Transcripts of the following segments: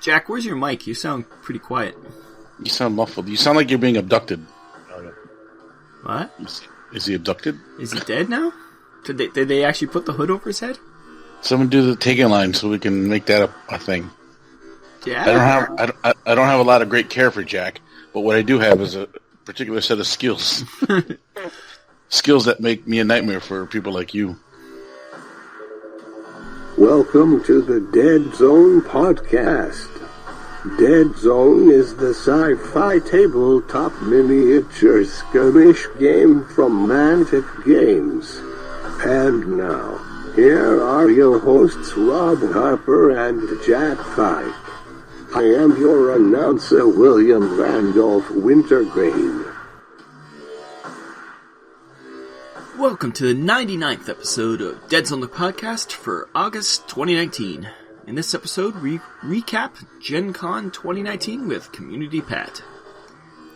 Jack, where's your mic? You sound pretty quiet. You sound muffled. You sound like you're being abducted. What? Is he abducted? Is he dead now? Did they actually put the hood over his head? Someone do the taking line so we can make that a thing. Yeah. I don't have a lot of great care for Jack, but what I do have is a particular set of skills. Skills that make me a nightmare for people like you. Welcome to the Deadzone podcast. Deadzone is the sci-fi tabletop miniature skirmish game from Mantic Games. And now, here are your hosts Rob Harper and Jack Pike. I am your announcer, William Randolph Wintergreen. Welcome to the 99th episode of Deadzone the podcast for August 2019. In this episode, we recap Gen Con 2019 with Community Pat.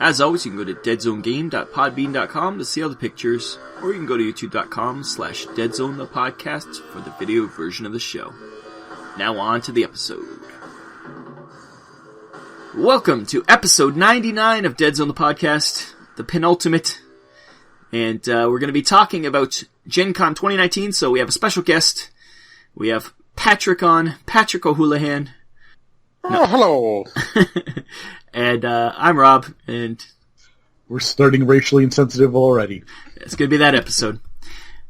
As always, you can go to deadzonegame.podbean.com to see all the pictures, or you can go to youtube.com/deadzonethepodcast for the video version of the show. Now on to the episode. Welcome to episode 99 of Deadzone the podcast, the penultimate. And we're going to be talking about Gen Con 2019, so we have a special guest. We have Patrick O'Houlihan. Oh, hello. And I'm Rob, and we're starting racially insensitive already. It's going to be that episode.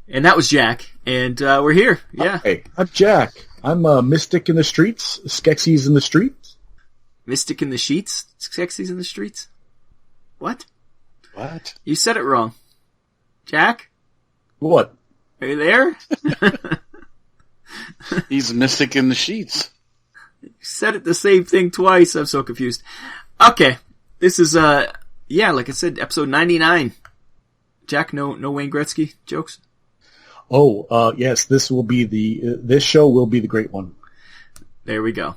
And that was Jack, and we're here, yeah. Hey, I'm Jack. I'm a mystic in the streets, Skeksis in the streets. Mystic in the sheets? Skeksis in the streets? What? What? You said it wrong. Jack? What? Are you there? He's mystic in the sheets. You said it the same thing twice. I'm so confused. Okay. This is, like I said, episode 99. Jack, no Wayne Gretzky jokes? Oh, yes, this show will be the great one. There we go.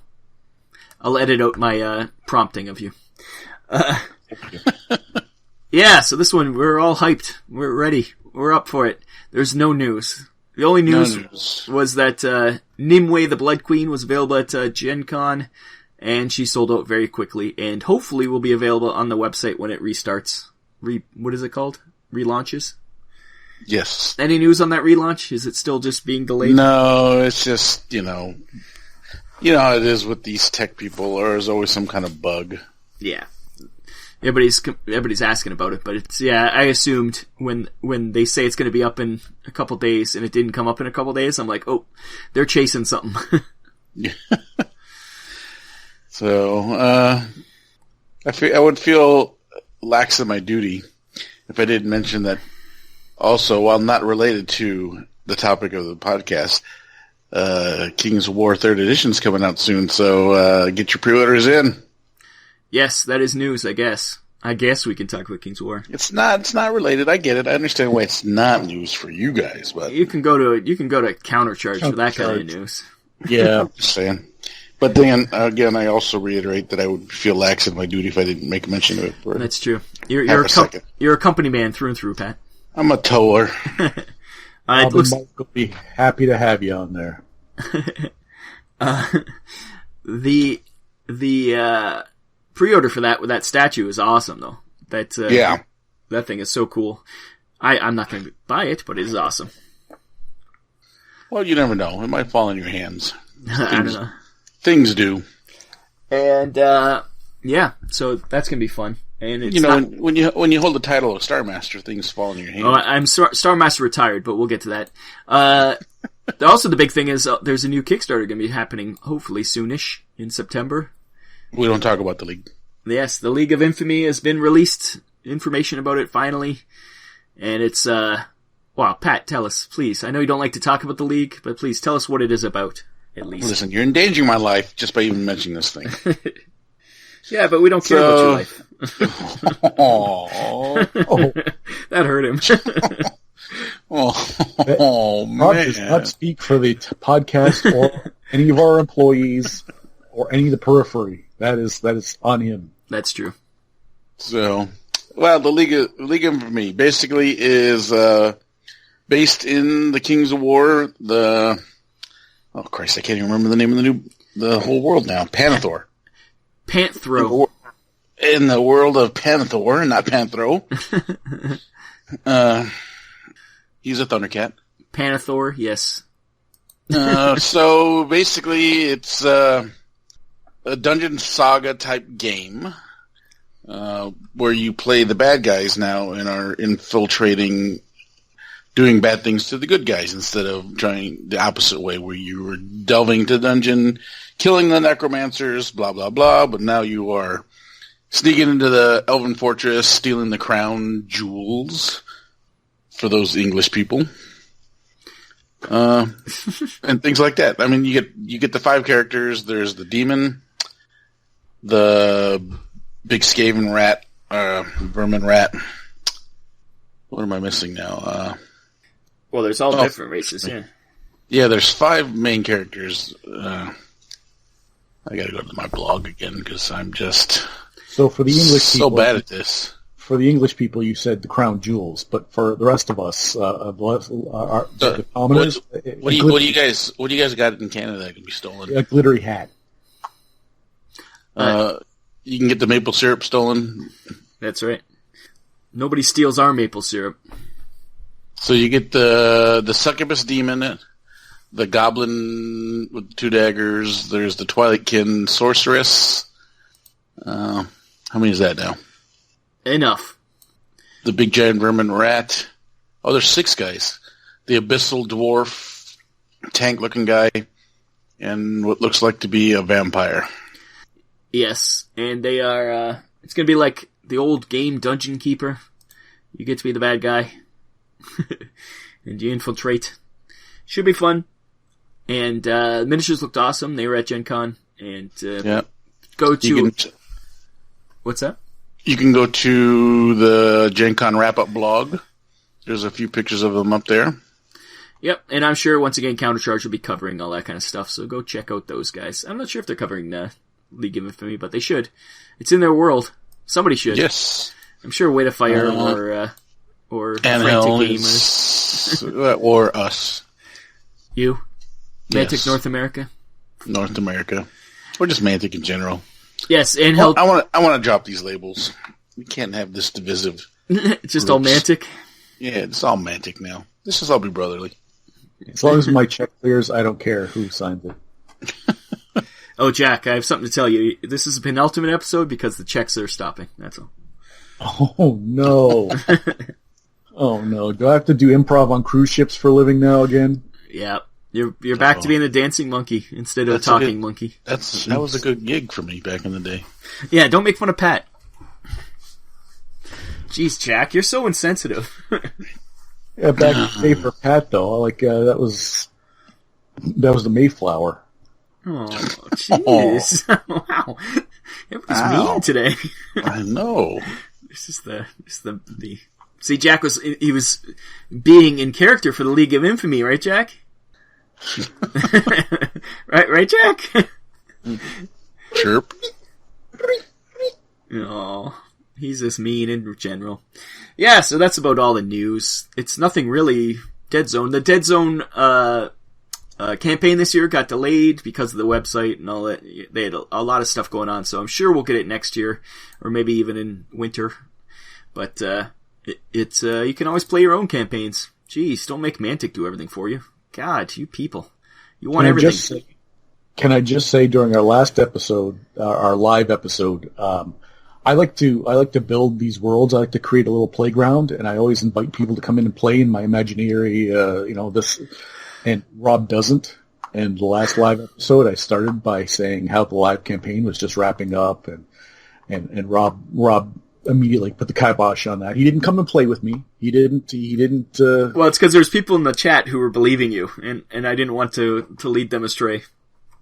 I'll edit out my, prompting of you. Yeah, so this one, we're all hyped. We're ready. We're up for it. There's no news. The only news was that Nimue the Blood Queen was available at Gen Con, and she sold out very quickly, and hopefully will be available on the website when it restarts. What is it called? Relaunches? Yes. Any news on that relaunch? Is it still just being delayed? No, it's just, you know how it is with these tech people, or there's always some kind of bug. Yeah. Everybody's asking about it, but it's, I assumed when they say it's going to be up in a couple days and it didn't come up in a couple days, I'm like, oh, they're chasing something. Yeah. So, I would feel lax in my duty if I didn't mention that also, while not related to the topic of the podcast, Kings of War 3rd Edition is coming out soon, so get your pre-orders in. Yes, that is news, I guess. I guess we can talk about King's War. It's not related. I get it. I understand why it's not news for you guys, but you can go to Countercharge for that kind of news. Yeah, I'm just saying. But then again, I also reiterate that I would feel lax in my duty if I didn't make mention of it. That's true. You're a company man through and through, Pat. I'm a tower. Mike will be happy to have you on there. The pre-order for that with that statue is awesome, though. That thing is so cool. I'm not going to buy it, but it is awesome. Well, you never know. It might fall in your hands. I don't know. Things do. And so that's going to be fun. And it's when you hold the title of Star Master, things fall in your hands. Oh, I'm Star Master retired, but we'll get to that. Also, the big thing is there's a new Kickstarter going to be happening hopefully soonish in September. We don't talk about the League. Yes, the League of Infamy has been released. Information about it finally. And it's, Pat, tell us, please. I know you don't like to talk about the League, but please tell us what it is about, at least. Listen, you're endangering my life just by even mentioning this thing. Yeah, but we don't care about your life. That hurt him. Man. Rob does not speak for the podcast or any of our employees or any of the periphery. That is on him. That's true. So, well, the League of Infamy basically is based in the Kings of War. Oh Christ, I can't even remember the name of the whole world now. Panathor. Panthro. In the world of Panther, not Panthro. He's a Thundercat. Panathor, yes. So basically, it's a Dungeon Saga type game where you play the bad guys now and are infiltrating, doing bad things to the good guys instead of trying the opposite way where you were delving into the dungeon, killing the necromancers, blah, blah, blah, but now you are sneaking into the Elven Fortress, stealing the crown jewels for those English people. And things like that. I mean, you get the 5 characters. There's the demon, the big Skaven rat, vermin rat. What am I missing now? Well, there's all different races, yeah. Yeah, there's 5 main characters. I gotta go to my blog again because I'm just so for the English people, so bad at this. For the English people, you said the crown jewels, but for the rest of us, the commoners, what do you guys got in Canada that can be stolen? A glittery hat. You can get the maple syrup stolen. That's right. Nobody steals our maple syrup. So you get the succubus demon, the goblin with 2 daggers. There's the Twilightkin sorceress. How many is that now? Enough. The big giant vermin rat. Oh, there's 6 guys. The abyssal dwarf, tank-looking guy, and what looks like to be a vampire. Yes, and they are, it's gonna be like the old game Dungeon Keeper. You get to be the bad guy. And you infiltrate. Should be fun. And, miniatures looked awesome. They were at Gen Con. And, go to... What's that? You can go to the Gen Con wrap-up blog. There's a few pictures of them up there. Yep, and I'm sure, once again, Countercharge will be covering all that kind of stuff, so go check out those guys. I'm not sure if they're covering League of Infamy, but they should. It's in their world. Somebody should. Yes. I'm sure Way to Fire or Frantic Gamers. Or us. You? Mantic Yes. North America? North America. Or just Mantic in general. Yes, and I want to drop these labels. We can't have this divisive. It's just all Mantic? Yeah, it's all Mantic now. This is all be brotherly. As long as my check clears, I don't care who signs it. Oh, Jack, I have something to tell you. This is a penultimate episode because the checks are stopping. That's all. Oh, no. Oh, no. Do I have to do improv on cruise ships for a living now again? Yeah. You're back to being a dancing monkey instead of a talking monkey. That was a good gig for me back in the day. Yeah, don't make fun of Pat. Jeez, Jack, you're so insensitive. Yeah, back in the day for Pat, though. Like, that was the Mayflower. Oh, jeez. Wow. It was mean today. I know. This is the See, Jack was being in character for the League of Infamy, right, Jack? right, Jack? Chirp. Oh, he's just mean in general. Yeah, so that's about all the news. It's nothing really Deadzone. The Deadzone campaign this year got delayed because of the website and all that. They had a lot of stuff going on, so I'm sure we'll get it next year, or maybe even in winter. But you can always play your own campaigns. Jeez, don't make Mantic do everything for you. God, you people. You want everything. Can I just say during our last episode, our live episode, I like to build these worlds. I like to create a little playground, and I always invite people to come in and play in my imaginary, this. And Rob doesn't. And the last live episode, I started by saying how the live campaign was just wrapping up, and Rob immediately put the kibosh on that. He didn't come and play with me. He didn't. Well, it's because there's people in the chat who were believing you, and I didn't want to lead them astray.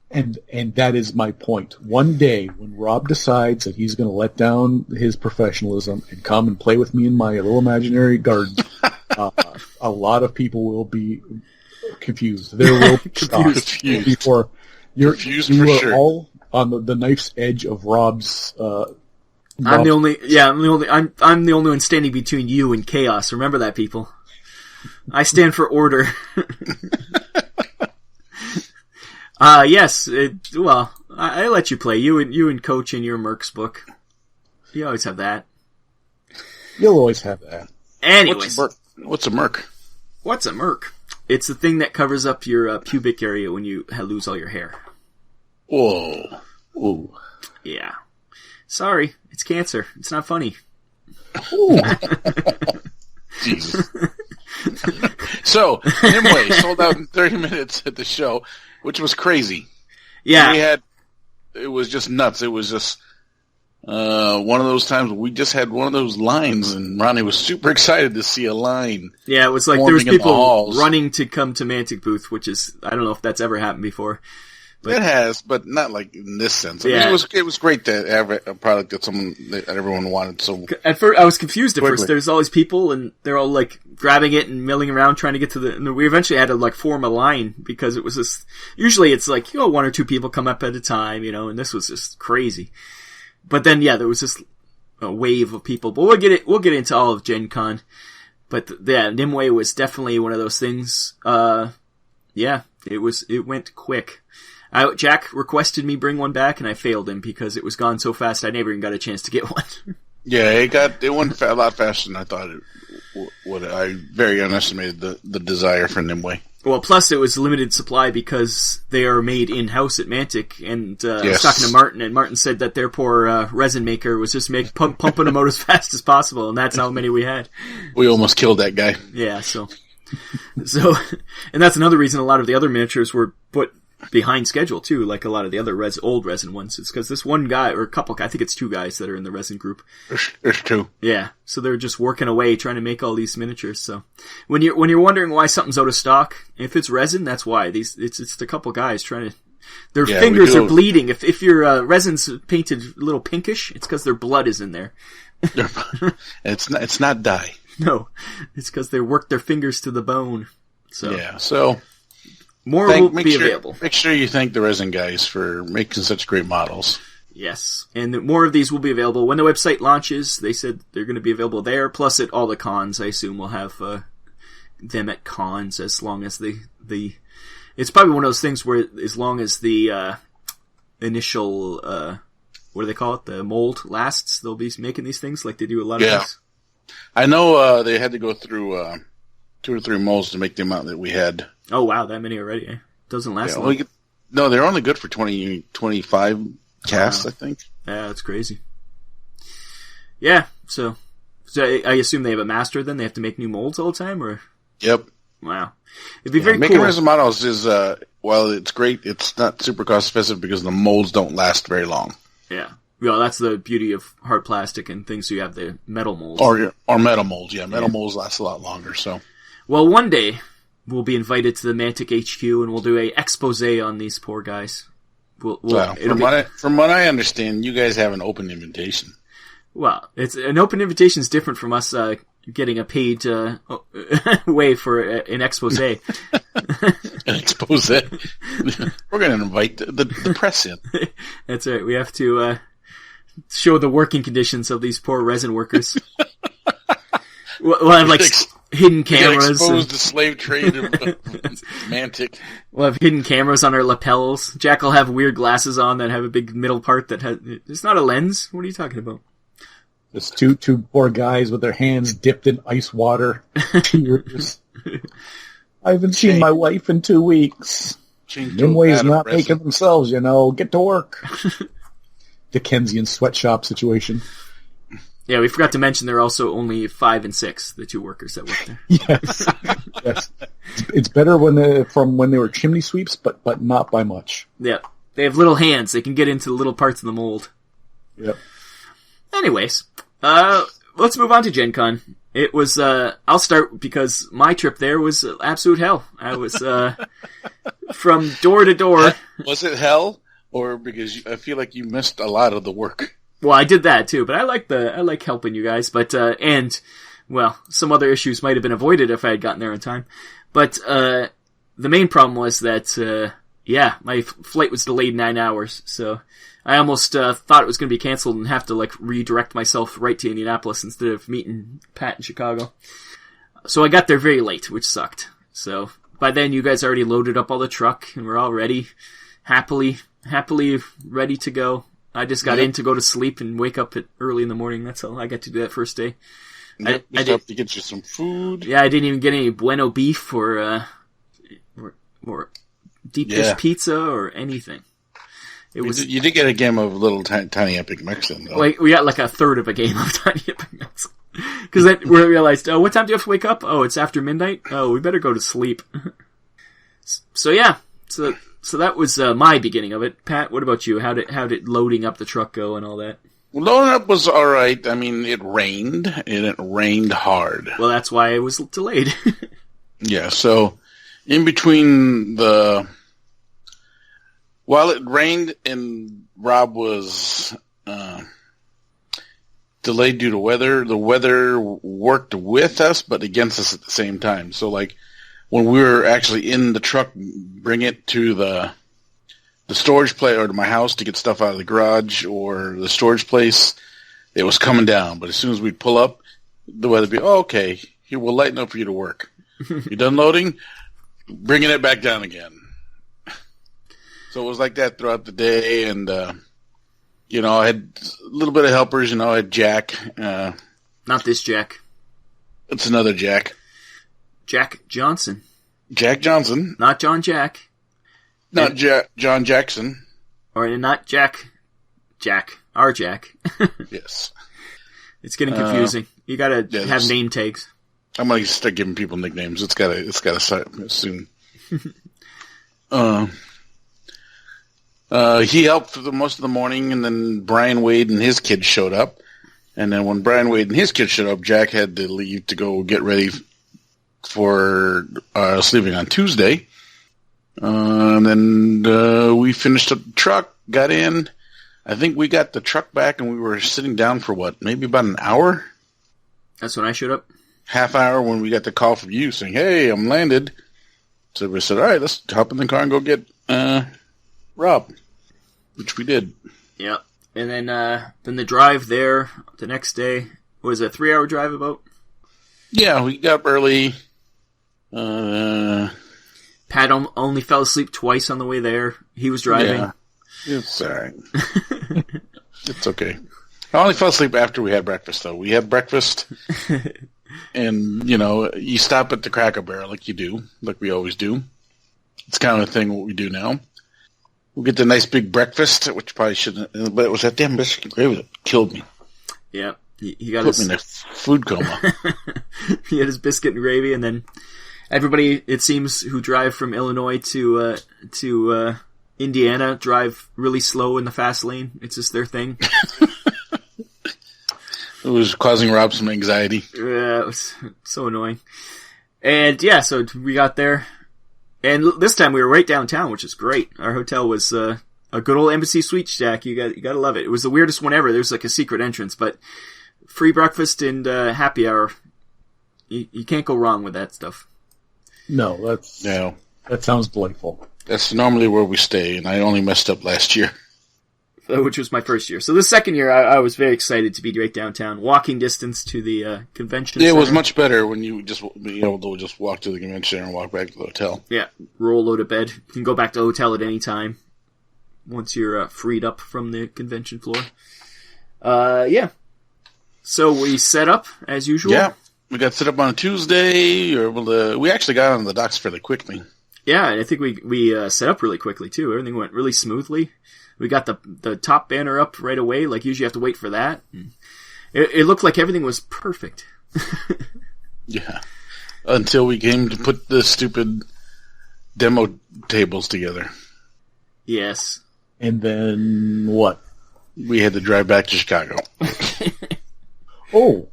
And that is my point. One day, when Rob decides that he's going to let down his professionalism and come and play with me in my little imaginary garden, a lot of people will be confused. There will be confused. Before you for are sure. all on the knife's edge of Rob's. I'm the only one standing between you and chaos. Remember that, people. I stand for order. Yes. I I let you play. You and Coach in your Merc's book. You always have that. You'll always have that. Anyways. What's a Merc? What's a Merc? It's the thing that covers up your pubic area when you lose all your hair. Whoa. Ooh. Yeah. Sorry, it's cancer. It's not funny. Jesus. So, Nimue sold out in 30 minutes at the show, which was crazy. Yeah. It was just nuts. It was just one of those times we just had one of those lines, and Ronnie was super excited to see a line. Yeah, it was like there was people running to come to Mantic booth, which is, I don't know if that's ever happened before. But, it has, but not like in this sense. I mean, it was great to have a product that everyone wanted. So at first, I was confused at quickly. first. There's all these people, and they're all like grabbing it and milling around trying to get to the. And we eventually had to like form a line because it was just. Usually, it's like one or two people come up at a time, and this was just crazy. But then, there was just a wave of people. But we'll get into all of Gen Con. But Nimue was definitely one of those things. It went quick. Jack requested me bring one back, and I failed him because it was gone so fast I never even got a chance to get one. Yeah, it went a lot faster than I thought it would. I very underestimated the desire for Nimue. Well, plus it was limited supply because they are made in-house at Mantic, and I was talking to Martin, and Martin said that their poor resin maker was just pumping them out as fast as possible, and that's how many we had. We almost killed that guy. Yeah, so, and that's another reason a lot of the other miniatures were put behind schedule too, like a lot of the other old resin ones. It's because this one guy, or a couple, I think it's two guys that are in the resin group. There's two. Yeah, so they're just working away trying to make all these miniatures. So when you're wondering why something's out of stock, if it's resin, that's why. It's the couple guys trying to. Their fingers are bleeding. If your resin's painted a little pinkish, it's because their blood is in there. It's not dye. No, it's because they worked their fingers to the bone. So yeah, so. More will be available. Make sure you thank the resin guys for making such great models. Yes, and more of these will be available when the website launches. They said they're going to be available there, plus at all the cons. I assume we'll have them at cons as long as the. It's probably one of those things where as long as the initial what do they call it? The mold lasts. They'll be making these things like they do a lot of things. I know they had to go through 2 or 3 molds to make the amount that we had. Oh, wow, that many already, eh? Doesn't last long. No, they're only good for 20, 25 casts, I think. Yeah, that's crazy. Yeah, so I assume they have a master then? They have to make new molds all the time, or? Yep. Wow. It'd be very making cool. resin models is, while it's great, it's not super cost effective because the molds don't last very long. Yeah. Well, that's the beauty of hard plastic and things, so you have the metal molds. Or metal molds, yeah. Metal molds last a lot longer, so. Well, one day, we'll be invited to the Mantic HQ, and we'll do a expose on these poor guys. From what I understand, you guys have an open invitation. Well, it's an open invitation is different from us getting a paid way for an expose. An expose. We're going to invite the press in. That's right. We have to show the working conditions of these poor resin workers. We'll have like hidden cameras. Expose the slave trade of Mantic. We'll have hidden cameras on our lapels. Jack will have weird glasses on that have a big middle part that has. It's not a lens. What are you talking about? There's two poor guys with their hands dipped in ice water. Tears. I haven't seen my wife in 2 weeks. Nimue's not making themselves, Get to work. Dickensian sweatshop situation. Yeah, we forgot to mention there are also only 5 and 6, the 2 workers that work there. Yes. It's better from when they were chimney sweeps, but not by much. Yeah. They have little hands. They can get into the little parts of the mold. Yep. Anyways, let's move on to Gen Con. It was, I'll start because my trip there was absolute hell. I was, from door to door. Was it hell? Or because I feel like you missed a lot of the work? Well, I did that too, but I like helping you guys, but, and, well, some other issues might have been avoided if I had gotten there in time. But, the main problem was that, my flight was delayed 9 hours, so I almost, thought it was going to be canceled and have to, redirect myself right to Indianapolis instead of meeting Pat in Chicago. So I got there very late, which sucked. So, by then you guys already loaded up all the truck and we're all ready. happily ready to go. I just got in to go to sleep and wake up early in the morning. That's all I got to do that first day. Yep, I have to get you some food. Yeah, I didn't even get any bueno beef or deep dish pizza or anything. You did get a game of Little Tiny Epic Mexican, though. Like, we got like a third of a game of Tiny Epic Mexican. Because then we realized, what time do you have to wake up? Oh, it's after midnight? Oh, we better go to sleep. So yeah, so that was my beginning of it. Pat, what about you? How did loading up the truck go and all that? Well, loading up was all right. I mean, it rained, and it rained hard. Well, that's why it was delayed. Yeah, so in between while it rained and Rob was delayed due to weather, the weather worked with us but against us at the same time. So, like, when we were actually in the truck, bring it to the storage place or to my house to get stuff out of the garage or the storage place, it was coming down. But as soon as we'd pull up, the weather would be, okay, here, we'll lighten up for you to work. You done loading? Bringing it back down again. So it was like that throughout the day, and, I had a little bit of helpers, I had Jack. Not this Jack. It's another Jack. Jack Johnson. Jack Johnson. Not John Jack. Not John Jackson. Or not Jack. Our Jack. Yes. It's getting confusing. You gotta have name tags. I'm gonna start giving people nicknames. It's gotta start soon. He helped for most of the morning, and then Brian Wade and his kids showed up. And then when Brian Wade and his kids showed up, Jack had to leave to go get ready for sleeping on Tuesday. And then we finished the truck, got in. I think we got the truck back, and we were sitting down for maybe about an hour? That's when I showed up? Half hour when we got the call from you saying, hey, I'm landed. So we said, all right, let's hop in the car and go get Rob, which we did. Yeah. And then the drive there the next day was a 3-hour drive about? Yeah, we got up early. Pat only fell asleep twice on the way there. He was driving. Yeah, it's all right. It's okay. I only fell asleep after we had breakfast, though. We had breakfast, and, you stop at the Cracker Barrel like you do, like we always do. It's kind of a thing what we do now. We'll get the nice big breakfast, which probably shouldn't, but it was that damn biscuit gravy that killed me. Yeah. He got Put me in a food coma. He had his biscuit and gravy, and then everybody, it seems, who drive from Illinois to Indiana drive really slow in the fast lane. It's just their thing. It was causing Rob some anxiety. Yeah, it was so annoying. And yeah, so we got there. And this time we were right downtown, which is great. Our hotel was a good old Embassy Suites, Jack. You gotta love it. It was the weirdest one ever. There was like a secret entrance, but free breakfast and happy hour. You can't go wrong with that stuff. No, that sounds delightful. That's normally where we stay, and I only messed up last year. Which was my first year. So the second year, I was very excited to be right downtown, walking distance to the convention center. It was much better when you just be able to just walk to the convention center and walk back to the hotel. Yeah, roll out of bed. You can go back to the hotel at any time once you're freed up from the convention floor. Yeah. So we set up as usual. Yeah, we got set up on a Tuesday. We actually got on the docks fairly quickly. Yeah, and I think we set up really quickly too. Everything went really smoothly. We got the top banner up right away. Like, usually you have to wait for that. It looked like everything was perfect. Yeah. Until we came to put the stupid demo tables together. Yes. And then what? We had to drive back to Chicago. Oh.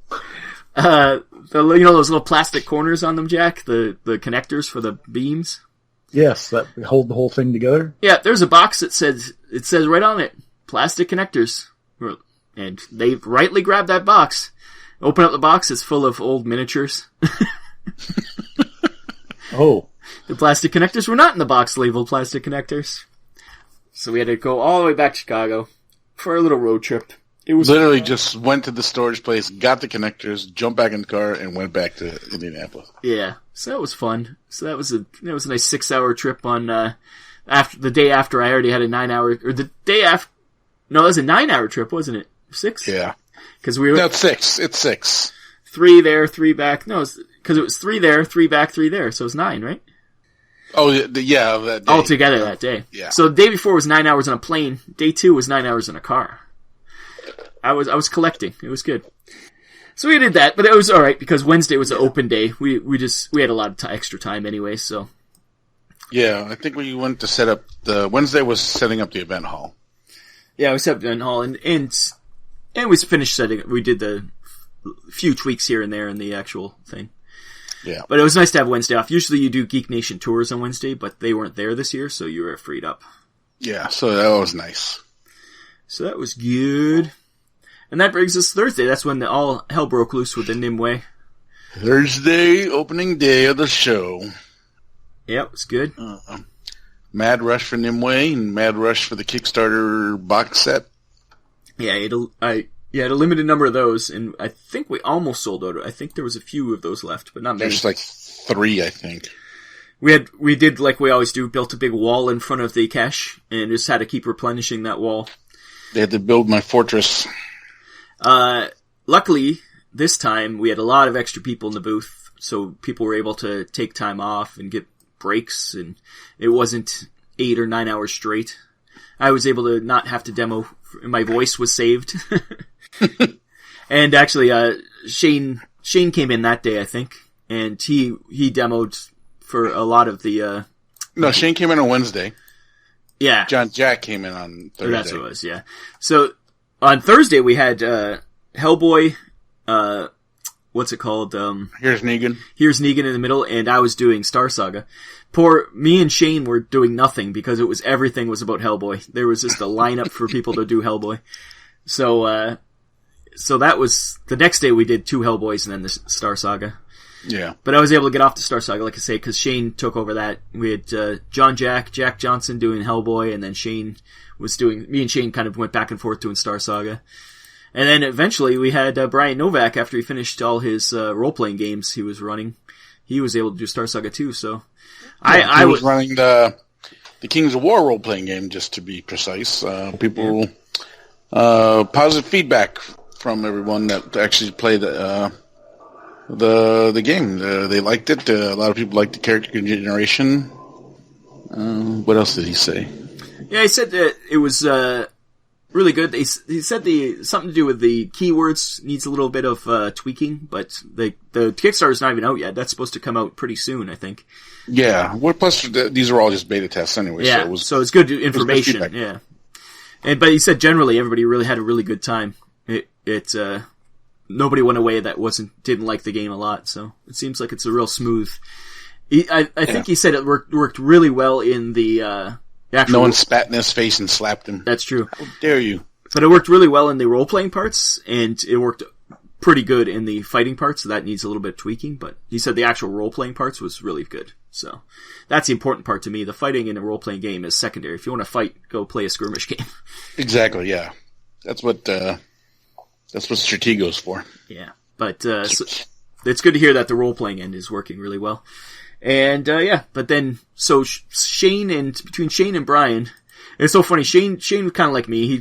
Those little plastic corners on them, Jack? The connectors for the beams? Yes, that hold the whole thing together. Yeah, there's a box that says right on it, plastic connectors. And they rightly grabbed that box. Open up the box, it's full of old miniatures. Oh. The plastic connectors were not in the box labeled plastic connectors. So we had to go all the way back to Chicago for a little road trip. It was literally just went to the storage place, got the connectors, jumped back in the car, and went back to Indianapolis. Yeah, so that was fun. So that was a nice 6-hour trip on a after the day after, I already had a 9-hour, or the day after. No, it was a 9-hour trip, wasn't it? 6? Yeah. Because we were. No, it's 6. It's 6. 3 there, 3 back. No, because it was 3 there, 3 back, 3 there. So it was 9, right? Oh, yeah, that day. All together that day. Yeah. So the day before was 9 hours on a plane. Day 2 was 9 hours in a car. I was collecting. It was good. So we did that, but it was all right because Wednesday was an open day. We had a lot of extra time anyway. So. Yeah, I think we went to set up Wednesday was setting up the event hall. Yeah, we set up the event hall and we finished setting. We did the few tweaks here and there in the actual thing. Yeah. But it was nice to have Wednesday off. Usually you do Geek Nation tours on Wednesday, but they weren't there this year, so you were freed up. Yeah, so that was nice. So that was good. And that brings us Thursday. That's when all hell broke loose with the Nimue. Thursday, opening day of the show. Yeah, it was good. Mad rush for Nimue and mad rush for the Kickstarter box set. Yeah, I had a limited number of those, and I think we almost sold out. I think there was a few of those left, but not many. There's like 3, I think. We did like we always do, built a big wall in front of the cache, and just had to keep replenishing that wall. They had to build my fortress. Luckily, this time we had a lot of extra people in the booth, so people were able to take time off and get breaks, and it wasn't 8 or 9 hours straight. I was able to not have to demo. My voice was saved. And actually, Shane came in that day, I think, and he demoed for a lot of the. No, Shane came in on Wednesday. Yeah, John Jack came in on Thursday. That's what it was. Yeah. So on Thursday we had Hellboy. What's it called? Here's Negan. Here's Negan in the middle, and I was doing Star Saga. Me and Shane were doing nothing because everything was about Hellboy. There was just a lineup for people to do Hellboy. So that was the next day we did 2 Hellboys and then the Star Saga. Yeah. But I was able to get off the Star Saga, like I say, because Shane took over that. We had Jack Johnson doing Hellboy, and then Shane was doing. Me and Shane kind of went back and forth doing Star Saga. And then eventually we had Brian Novak, after he finished all his role-playing games he was running. He was able to do Star Saga too, so. Yeah, I was running the Kings of War role-playing game, just to be precise. Positive feedback from everyone that actually played the game. They liked it. A lot of people liked the character generation. What else did he say? Yeah, he said that it was really good. He said something to do with the keywords needs a little bit of tweaking, but the Kickstarter's not even out yet. That's supposed to come out pretty soon, I think. Yeah. Well, plus these are all just beta tests anyway. Yeah. So it's good information. Yeah. But he said generally everybody really had a really good time. Nobody went away that didn't like the game a lot. So it seems like it's a real smooth. I think he said it worked really well in the. No one spat in his face and slapped him. That's true. How dare you? But it worked really well in the role-playing parts, and it worked pretty good in the fighting parts, so that needs a little bit of tweaking, but he said the actual role-playing parts was really good. So that's the important part to me. The fighting in a role-playing game is secondary. If you want to fight, go play a skirmish game. Exactly, yeah. That's what Stratego's for. Yeah. But so it's good to hear that the role-playing end is working really well. And, but then, so between Shane and Brian, it's so funny, Shane was kind of like me, he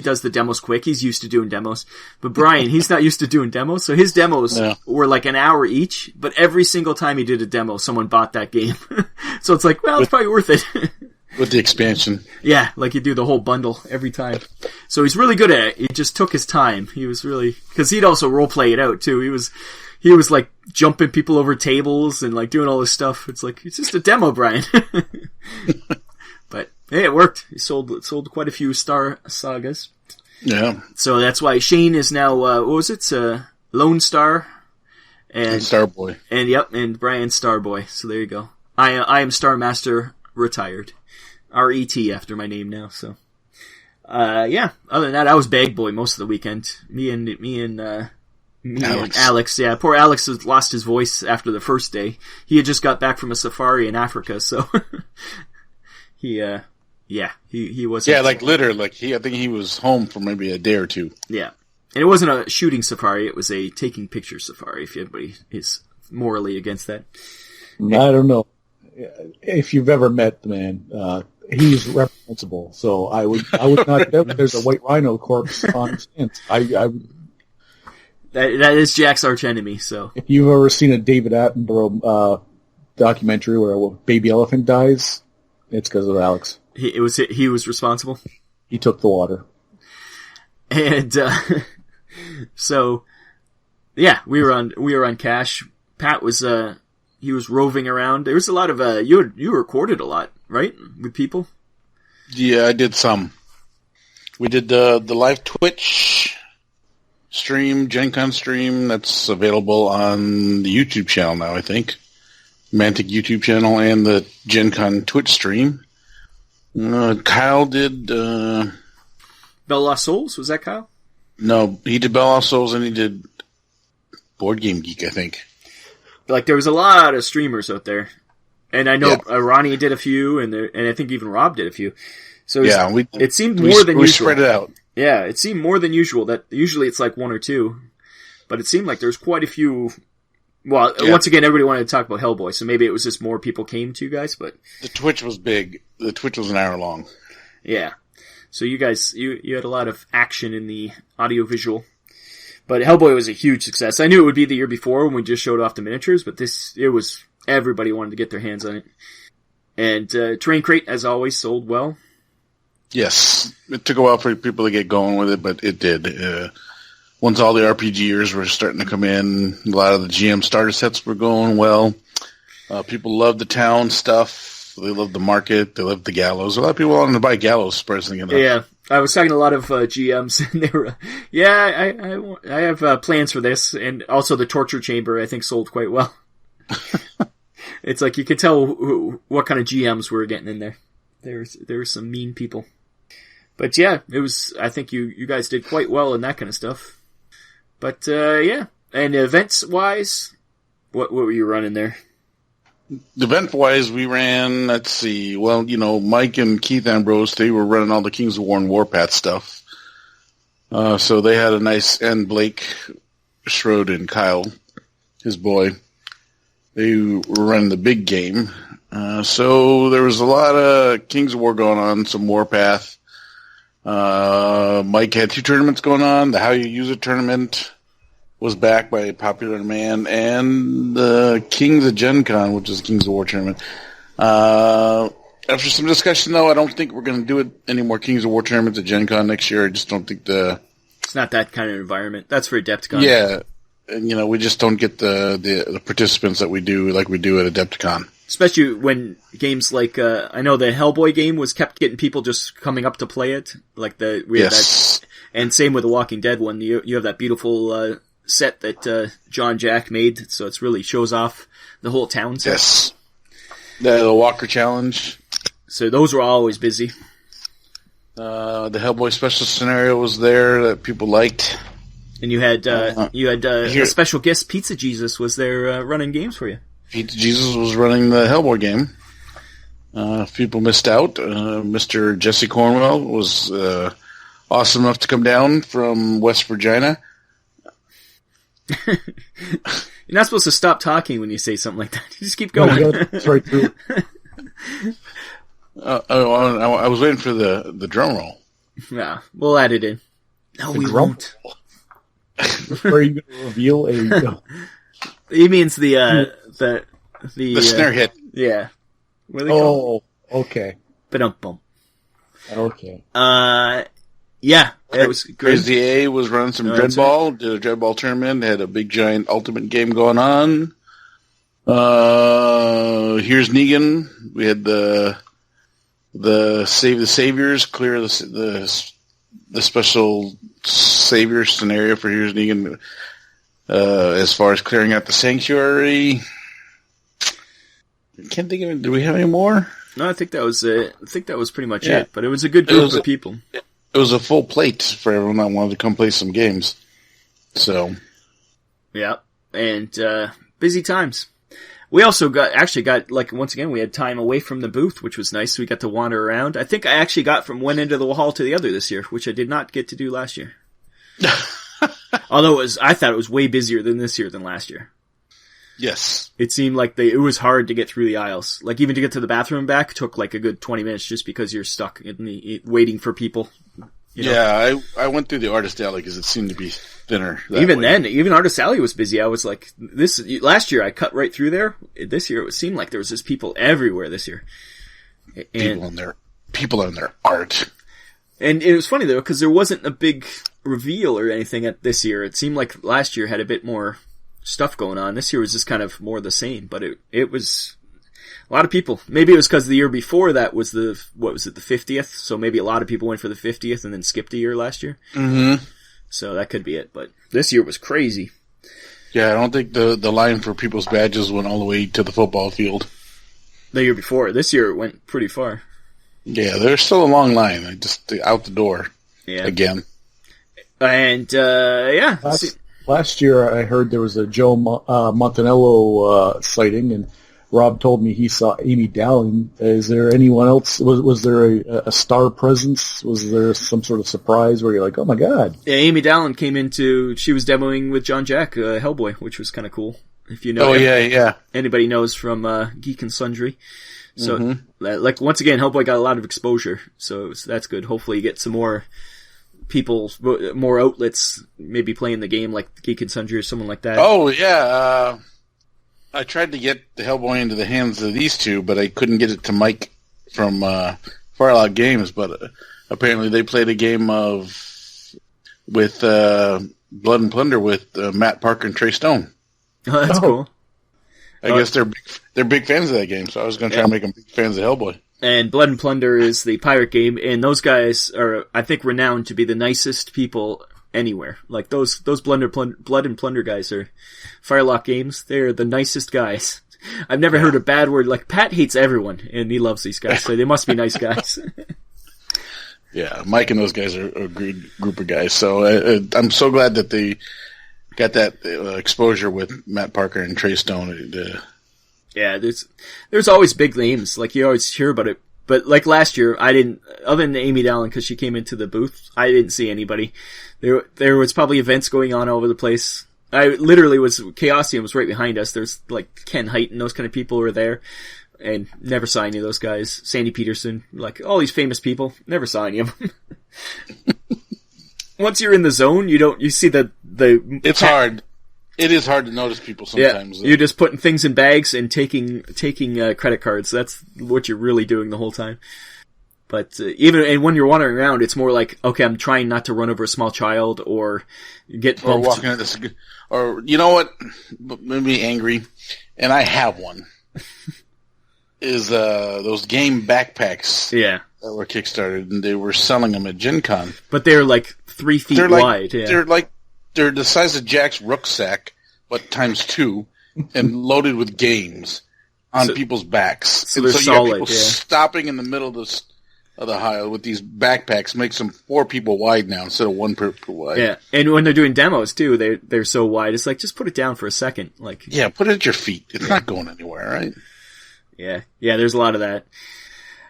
does the demos quick, he's used to doing demos, but Brian, he's not used to doing demos, so his demos were like an hour each, but every single time he did a demo, someone bought that game. So it's like, well, it's probably worth it. With the expansion. Yeah, like you do the whole bundle every time. So he's really good at it, he just took his time, because he'd also roleplay it out too, he was like jumping people over tables and like doing all this stuff. It's like, it's just a demo, Brian. But hey, it worked. He sold quite a few Star Sagas. Yeah. So that's why Shane is now, what was it? Lone Star. And Starboy. And Brian Starboy. So there you go. I am Star Master retired. R-E-T after my name now, so. Other than that, I was Bag Boy most of the weekend. Me and Alex, yeah. Poor Alex has lost his voice after the first day. He had just got back from a safari in Africa, so he wasn't. Yeah, like literally, I think he was home for maybe a day or two. Yeah. And it wasn't a shooting safari, it was a taking picture safari, if anybody is morally against that. I don't know. If you've ever met the man, he's reprehensible. So I would not doubt that there's a white rhino corpse on stands. That is Jack's arch enemy. So if you've ever seen a David Attenborough documentary where a baby elephant dies, it's because of Alex. He was responsible. He took the water. And so yeah, we were on cash. Pat was he was roving around. There was a lot of you recorded a lot, right, with people? Yeah, I did some. We did the live Twitch stream, Gen Con stream, that's available on the YouTube channel now, I think. Mantic YouTube channel and the Gen Con Twitch stream. Kyle did Bell Lost Souls, was that Kyle? No, he did Bell Lost Souls and he did Board Game Geek, I think. Like, there was a lot of streamers out there. And I know Ronnie did a few, and I think even Rob did a few. So it seemed more than usual. We spread it out. Yeah, it seemed more than usual. That usually it's like one or two. But it seemed like there's quite a few. Well, once again, everybody wanted to talk about Hellboy, so maybe it was just more people came to you guys, but... The Twitch was big. The Twitch was an hour long. Yeah. So you guys, you had a lot of action in the audiovisual. But Hellboy was a huge success. I knew it would be the year before when we just showed off the miniatures, but everybody wanted to get their hands on it. And Terrain Crate, as always, sold well. Yes. It took a while for people to get going with it, but it did. Once all the RPGers were starting to come in, a lot of the GM starter sets were going well. People loved the town stuff. They loved the market. They loved the gallows. A lot of people wanted to buy gallows, surprisingly enough. Yeah. I was talking to a lot of GMs, and they were, I have plans for this, and also the torture chamber, I think, sold quite well. It's like you could tell what kind of GMs were getting in there. There were some mean people, but yeah, it was. I think you guys did quite well in that kind of stuff. But yeah, and events wise, what were you running there? Event-wise, we ran, let's see, well, Mike and Keith Ambrose, they were running all the Kings of War and Warpath stuff. So they had a nice, and Blake Schroed and Kyle, his boy, they were running the big game. So there was a lot of Kings of War going on, some Warpath. Mike had 2 tournaments going on. The How You Use It tournament was backed by a popular demand, and the Kings of Gen Con, which is the Kings of War tournament. After some discussion, though, I don't think we're going to do it any more Kings of War tournaments at Gen Con next year. I just don't think it's not that kind of environment. That's for Adepticon. Yeah, and we just don't get the participants that we do like we do at Adepticon. Especially when games like I know the Hellboy game was kept getting people just coming up to play it. Like had that, and same with the Walking Dead one. You have that beautiful set that John Jack made, so it really shows off the whole town set. Yes. The Walker Challenge. So those were always busy. The Hellboy special scenario was there that people liked. And you had a special guest, Pizza Jesus, was there running games for you. Pizza Jesus was running the Hellboy game. If people missed out, Mr. Jesse Cornwell was awesome enough to come down from West Virginia. You're not supposed to stop talking when you say something like that. You just keep going. That's right through. I was waiting for the drum roll. Yeah, we'll add it in. No, we won't. Are you going to reveal a? He means the snare hit. Yeah. What are they called? Okay. Ba-dum-bum. Okay. Yeah, it was good. Crazy A was running some Dreadball, did a Dreadball tournament, had a big giant ultimate game going on. Here's Negan. We had the Save the Saviors, clear the special savior scenario for Here's Negan. As far as clearing out the sanctuary, I can't think of it. Do we have any more? No, I think that was it. I think that was pretty much it. But it was a good group of people. It was a full plate for everyone that wanted to come play some games. So, yeah, and busy times. We also got once again we had time away from the booth, which was nice. We got to wander around. I think I actually got from one end of the hall to the other this year, which I did not get to do last year. Although I thought it was way busier than this year than last year. Yes. It seemed like it was hard to get through the aisles. Like, even to get to the bathroom and back took like a good 20 minutes just because you're stuck waiting for people. Yeah, I went through the Artist Alley because it seemed to be thinner. Even then, even Artist Alley was busy. I was like, last year I cut right through there. This year it seemed like there was just people everywhere this year. People on their art. And it was funny though, because there wasn't a big reveal or anything at this year. It seemed like last year had a bit more stuff going on. This year was just kind of more the same, but it was a lot of people. Maybe it was because the year before that was the 50th? So maybe a lot of people went for the 50th and then skipped a year last year. Mm-hmm. So that could be it, but this year was crazy. Yeah, I don't think the line for people's badges went all the way to the football field. The year before. This year it went pretty far. Yeah, there's still a long line. Just out the door again. And, yeah. Last year I heard there was a Joe Montanello sighting, and Rob told me he saw Amy Dowling. Is there anyone else? Was there a star presence? Was there some sort of surprise where you're like, oh my god? Yeah, Amy Dowling came she was demoing with John Jack, Hellboy, which was kind of cool. If you know. Oh, yeah. Anybody knows from Geek and Sundry. So, like, once again, Hellboy got a lot of exposure, so that's good. Hopefully you get some more people, more outlets, maybe playing the game like Geek and Sundry or someone like that. Oh, yeah. I tried to get the Hellboy into the hands of these two, but I couldn't get it to Mike from Farlock Games, but apparently they played a game with Blood and Plunder with Matt Parker and Trey Stone. Oh, that's cool. I guess they're big fans of that game, so I was going to try to make them big fans of Hellboy. And Blood and Plunder is the pirate game, and those guys are, I think, renowned to be the nicest people anywhere. Like, those Blood and Plunder guys are Firelock Games. They're the nicest guys. I've never heard a bad word. Like, Pat hates everyone, and he loves these guys, so they must be nice guys. Yeah, Mike and those guys are a good group of guys, so I'm so glad that they got that exposure with Matt Parker and Trey Stone. Yeah, there's always big names. Like, you always hear about it. But like last year, I didn't, other than Amy Dowling, because she came into the booth, I didn't see anybody. There was probably events going on all over the place. Chaosium was right behind us. There's like Ken Height and those kind of people were there. And never saw any of those guys. Sandy Peterson, like all these famous people, never saw any of them. Once you're in the zone, you see it's hard. It is hard to notice people sometimes. Yeah, you're just putting things in bags and taking credit cards. That's what you're really doing the whole time. But and when you're wandering around, it's more like, okay, I'm trying not to run over a small child or get bumped. Or walking into this, or you know what made me angry, and I have one. Is those game backpacks? Yeah, that were kickstarted, and they were selling them at Gen Con. But they're like 3 feet wide. Yeah. They're the size of Jack's rucksack, but times 2, and loaded with games on people's backs. So they're solid. You have people stopping in the middle of the aisle with these backpacks makes them 4 people wide now instead of 1 per wide. Yeah, and when they're doing demos too, they're so wide. It's like, just put it down for a second. Like, yeah, put it at your feet. It's not going anywhere, right? Yeah, there's a lot of that.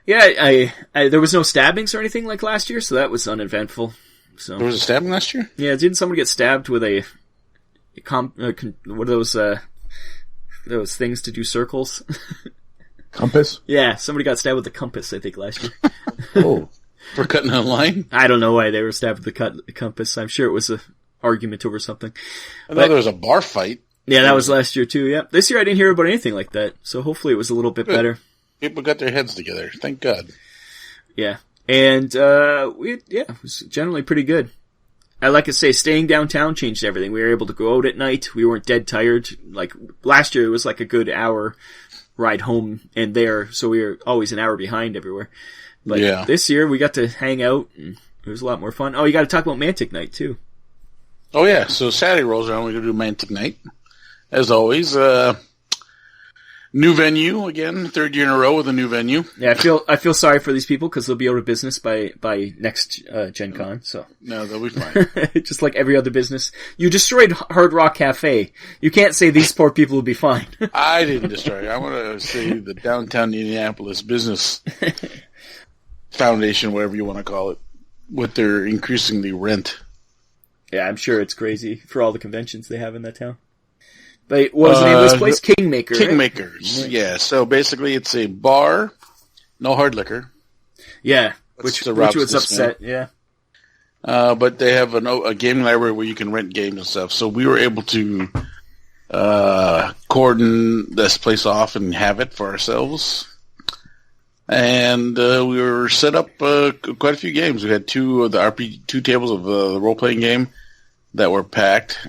Yeah, there was no stabbings or anything like last year, so that was uneventful. So there was a stabbing last year? Yeah, didn't someone get stabbed with what are those things to do circles? Compass? Yeah, somebody got stabbed with a compass, I think, last year. Oh, for cutting a line? I don't know why they were stabbed with the compass. I'm sure it was an argument over something. I know there was a bar fight. Yeah, that was last year too, yeah. This year I didn't hear about anything like that, so hopefully it was a little bit better. People got their heads together, thank God. Yeah. And, it was generally pretty good. I like to say, staying downtown changed everything. We were able to go out at night. We weren't dead tired. Like, last year it was like a good hour ride home and there, so we were always an hour behind everywhere. But this year we got to hang out, and it was a lot more fun. Oh, you got to talk about Mantic Night, too. Oh, yeah. So Saturday rolls around, we're going to do Mantic Night. As always, new venue again, 3rd year in a row with a new venue. Yeah, I feel sorry for these people because they'll be out of business by next Gen Con. So no, they'll be fine. Just like every other business, you destroyed Hard Rock Cafe. You can't say these poor people will be fine. I didn't destroy it. I want to say the Downtown Indianapolis Business Foundation, whatever you want to call it, with their increasing the rent. Yeah, I'm sure it's crazy for all the conventions they have in that town. What was the name of this place? Kingmaker. Kingmakers, right? yeah. So basically it's a bar, no hard liquor. Yeah, which was upset, yeah. But they have a gaming library where you can rent games and stuff. So we were able to cordon this place off and have it for ourselves. And we were set up quite a few games. We had two tables of the role-playing game that were packed.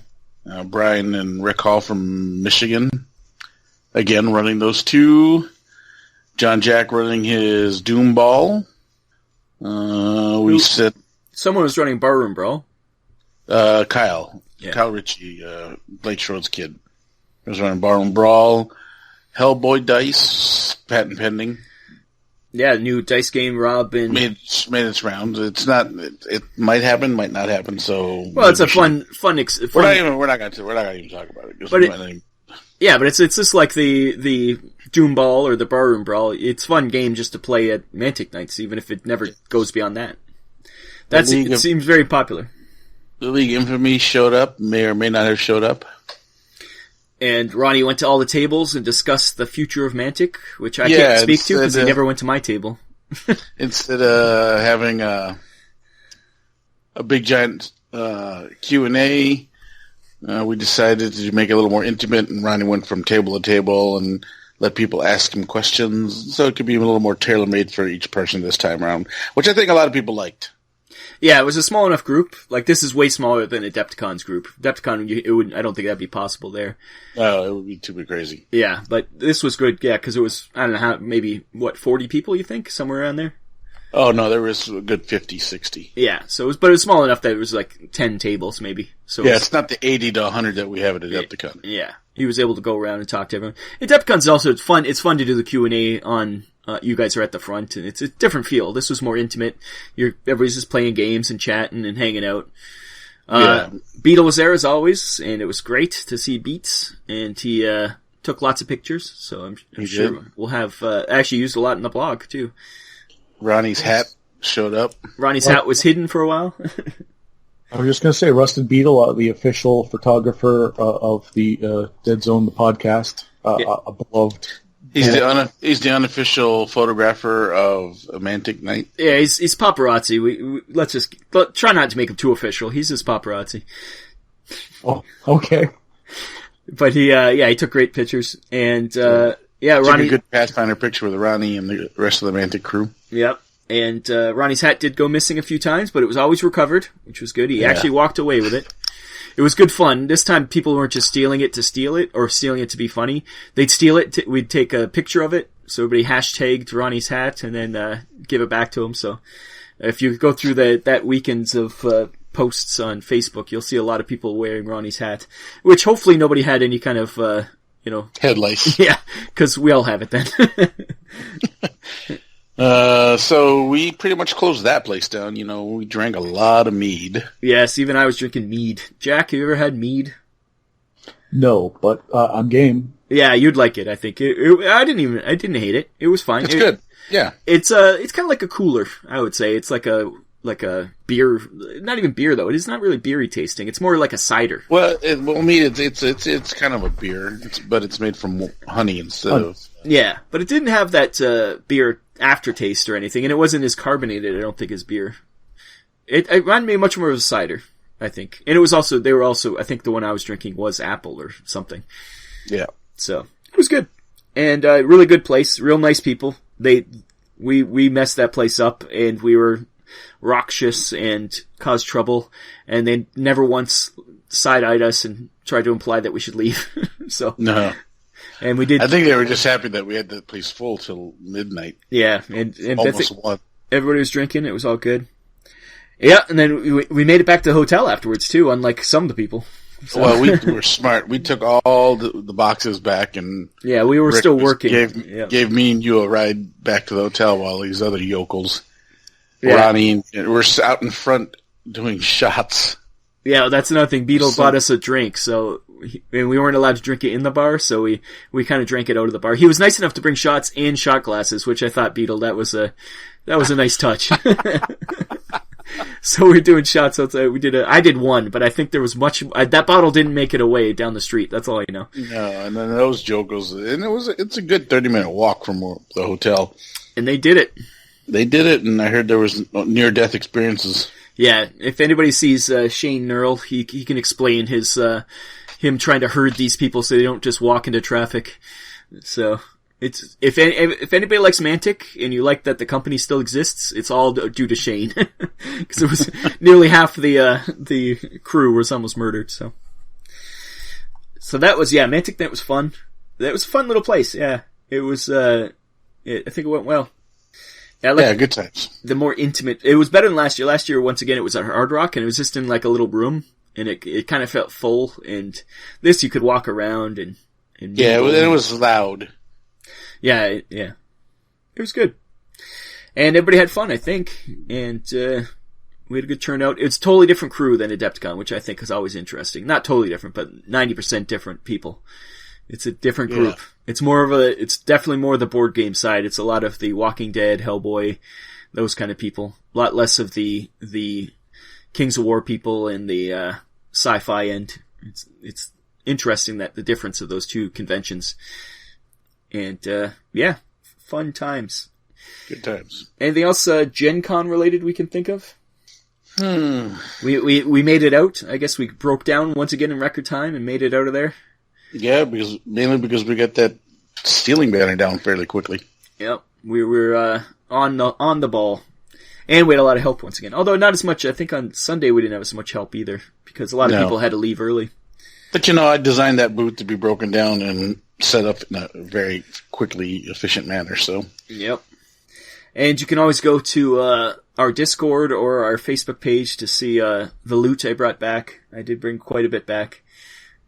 Brian and Rick Hall from Michigan, again, running those two. John Jack running his Doom Ball. Someone was running Barroom Brawl. Kyle. Yeah. Kyle Ritchie, Blake Schroed's kid. He was running Barroom Brawl. Hellboy Dice, patent pending. Yeah, new dice game. Rob and made its rounds. It's not. It might happen, might not happen. So it's a fun. We're not going to even talk about it. But it's just like the Doom Ball or the Barroom Brawl. It's a fun game just to play at Mantic Nights, even if it never goes beyond that. It seems very popular. The League Infamy showed up, may or may not have showed up. And Ronnie went to all the tables and discussed the future of Mantic, which I can't speak to because he never went to my table. Instead of having a big giant Q&A, we decided to make it a little more intimate, and Ronnie went from table to table and let people ask him questions, so it could be a little more tailor-made for each person this time around, which I think a lot of people liked. Yeah, it was a small enough group. Like, this is way smaller than Adepticon's group. Adepticon, I don't think that'd be possible there. Oh, it would be too crazy. Yeah, but this was good, yeah, because it was, I don't know, maybe, 40 people, you think? Somewhere around there? Oh, no, there was a good 50, 60. Yeah, but it was small enough that it was like 10 tables, maybe. So it's not the 80 to 100 that we have at Adepticon. Yeah, he was able to go around and talk to everyone. Adepticon's also fun. It's fun to do the Q&A on... you guys are at the front, and it's a different feel. This was more intimate. Everybody's just playing games and chatting and hanging out. Beetle was there as always, and it was great to see Beats, and he took lots of pictures, so I'm sure we'll have... actually used a lot in the blog, too. Ronnie's hat showed up. Ronnie's hat was hidden for a while. I was just going to say, Rusted Beetle, the official photographer of the Deadzone, the podcast, a beloved... He's the unofficial photographer of Mantic Night. Yeah, he's paparazzi. Let's try not to make him too official. He's just paparazzi. Oh, okay. But he took great pictures, and Ronnie took a good Pathfinder picture with Ronnie and the rest of the Mantic crew. Yep. And Ronnie's hat did go missing a few times, but it was always recovered, which was good. He actually walked away with it. It was good fun. This time people weren't just stealing it to steal it or stealing it to be funny. They'd steal it. We'd take a picture of it. So everybody hashtagged Ronnie's hat and then give it back to him. So if you go through that weekends of posts on Facebook, you'll see a lot of people wearing Ronnie's hat, which hopefully nobody had any kind of, head lice. Yeah, because we all have it then. So we pretty much closed that place down. We drank a lot of mead. Yes, even I was drinking mead. Jack, have you ever had mead? No, but I'm game. Yeah, you'd like it. I think I didn't hate it. It was fine. It's good. Yeah, it's kind of like a cooler. I would say it's like a beer. Not even beer though. It is not really beery tasting. It's more like a cider. Well, mead. It's kind of a beer, but it's made from honey instead of. Yeah, but it didn't have that beer aftertaste or anything, and it wasn't as carbonated, I don't think, as beer. It reminded me much more of a cider, I think. And they were also, I think the one I was drinking was apple or something. Yeah. So, it was good. And really good place, real nice people. We messed that place up, and we were raucous and caused trouble, and they never once side-eyed us and tried to imply that we should leave. So no. And we did. I think they were just happy that we had the place full till midnight. Yeah, and almost one. Everybody was drinking. It was all good. Yeah, and then we made it back to the hotel afterwards too, unlike some of the people. So. Well, we were smart. We took all the boxes back, and we were Rick still working. Gave me and you a ride back to the hotel while these other yokels, Ronnie, were out in front doing shots. Yeah, that's another thing. Beetle bought us a drink, and we weren't allowed to drink it in the bar, so we kind of drank it out of the bar. He was nice enough to bring shots and shot glasses, which I thought, Beetle, that was a nice touch. So we're doing shots outside. I did one, but I think there was much. That bottle didn't make it away down the street. That's all I know. No, and then those jokers, and it's a good 30-minute walk from the hotel. And they did it. They did it, and I heard there was near-death experiences. Yeah, if anybody sees Shane Nerl, he can explain his him trying to herd these people so they don't just walk into traffic. So it's if anybody likes Mantic and you like that the company still exists, it's all due to Shane because it was nearly half the crew was almost murdered. So that was Mantic. That was fun. That was a fun little place. Yeah, it was. I think it went well. Yeah, good times. The more intimate. It was better than last year. Last year, once again, it was at Hard Rock, and it was just in like a little room, and it kind of felt full. And this, you could walk around and yeah, it was loud. Yeah. It was good, and everybody had fun, I think, and we had a good turnout. It's a totally different crew than Adepticon, which I think is always interesting. Not totally different, but 90% different people. It's a different group. Yeah. It's definitely more the board game side. It's a lot of the Walking Dead, Hellboy, those kind of people. A lot less of the Kings of War people and the sci-fi end. It's interesting that the difference of those two conventions. And fun times. Good times. Anything else Gen Con related we can think of? We made it out. I guess we broke down once again in record time and made it out of there. Yeah, mainly because we got that stealing banner down fairly quickly. Yep, we were on the ball, and we had a lot of help once again. Although not as much. I think on Sunday we didn't have as much help either because a lot of people had to leave early. But I designed that booth to be broken down and set up in a very quickly efficient manner. So yep, and you can always go to our Discord or our Facebook page to see the loot I brought back. I did bring quite a bit back.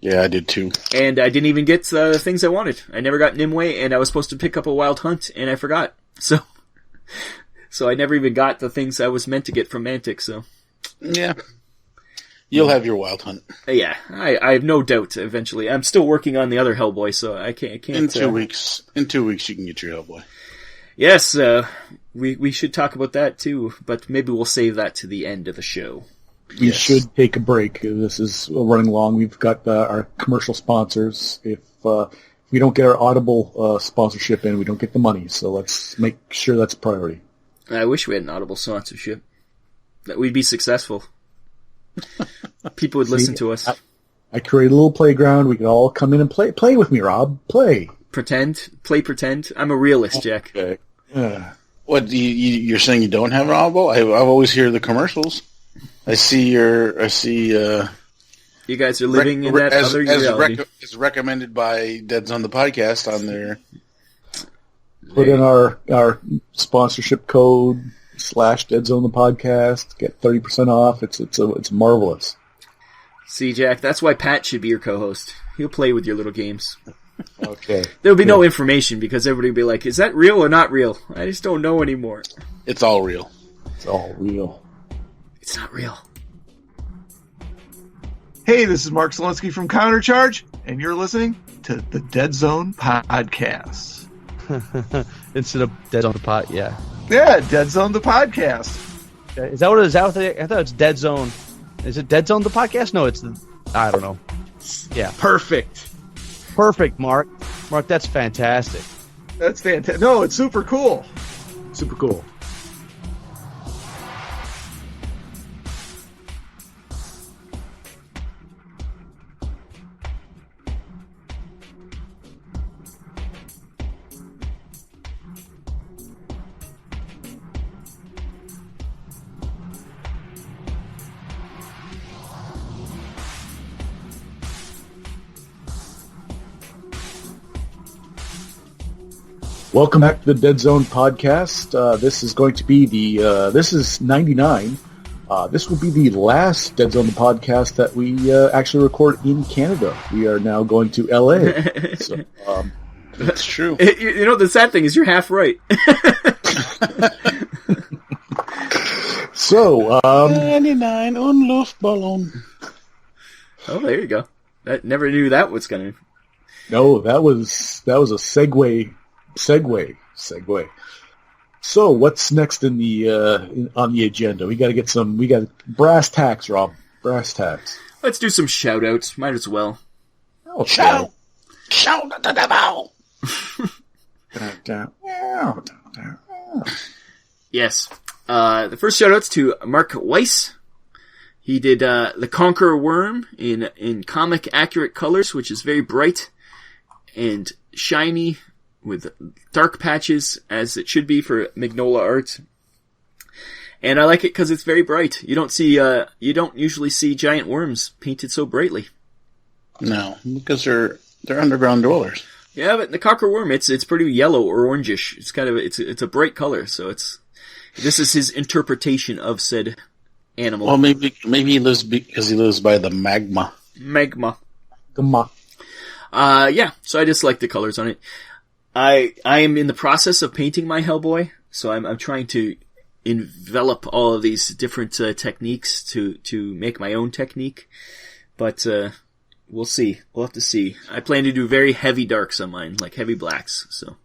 Yeah, I did too. And I didn't even get the things I wanted. I never got Nimue, and I was supposed to pick up a Wild Hunt, and I forgot. So I never even got the things I was meant to get from Mantic, so. Yeah. You'll have your Wild Hunt. Yeah, I have no doubt eventually. I'm still working on the other Hellboy, so I can't. In 2 weeks. In 2 weeks you can get your Hellboy. Yes, we should talk about that too, but maybe we'll save that to the end of the show. We should take a break. This is running long. We've got our commercial sponsors. If we don't get our Audible sponsorship in, we don't get the money. So let's make sure that's a priority. I wish we had an Audible sponsorship. That we'd be successful. People would listen to us. I create a little playground. We can all come in and play with me, Rob. Play. Pretend. I'm a realist, Jack. Okay. What, you're saying you don't have an Audible? I always hear the commercials. I see. You guys are living in that other reality. It's recommended by Deadzone the podcast on there. Put in our sponsorship code /Deadzone the podcast. Get 30% off. It's marvelous. See, Jack, that's why Pat should be your co-host. He'll play with your little games. Okay. There'll be no information because everybody will be like, "Is that real or not real?" I just don't know anymore. It's all real. It's all real. It's not real. Hey, this is Mark Zelinsky from Countercharge, and you're listening to the Deadzone podcast. Instead of Deadzone the pod, yeah. Yeah, Deadzone the podcast. Is that what it is? I thought it's Deadzone. Is it Deadzone the podcast? No, I don't know. Yeah. Perfect, Mark. Mark, that's fantastic. That's fantastic. No, it's super cool. Super cool. Welcome back to the Deadzone podcast. This is going to be this is 99. This will be the last Deadzone podcast that we actually record in Canada. We are now going to LA. So, that's true. You know, the sad thing is you're half right. So, 99 on Luftballon. Oh, there you go. I never knew that was going to... No, that was a segue. So, what's next in the on the agenda? We got brass tacks, Rob. Brass tacks. Let's do some shout-outs. Might as well. Okay. Shout at the devil. Yes. The first shout-out's to Mark Weiss. He did The Conqueror Worm in comic accurate colors, which is very bright and shiny with dark patches, as it should be for Magnola art. And I like it because it's very bright. You don't usually see giant worms painted so brightly. No, because they're underground dwellers. Yeah, but the Conqueror Worm, it's pretty yellow or orangish. It's a bright color, so this is his interpretation of said animal. Well, maybe he lives because he lives by the magma. Magma. Magma. Yeah, so I just like the colors on it. I am in the process of painting my Hellboy, so I'm trying to envelop all of these different techniques to make my own technique. But we'll see. We'll have to see. I plan to do very heavy darks on mine, like heavy blacks. So,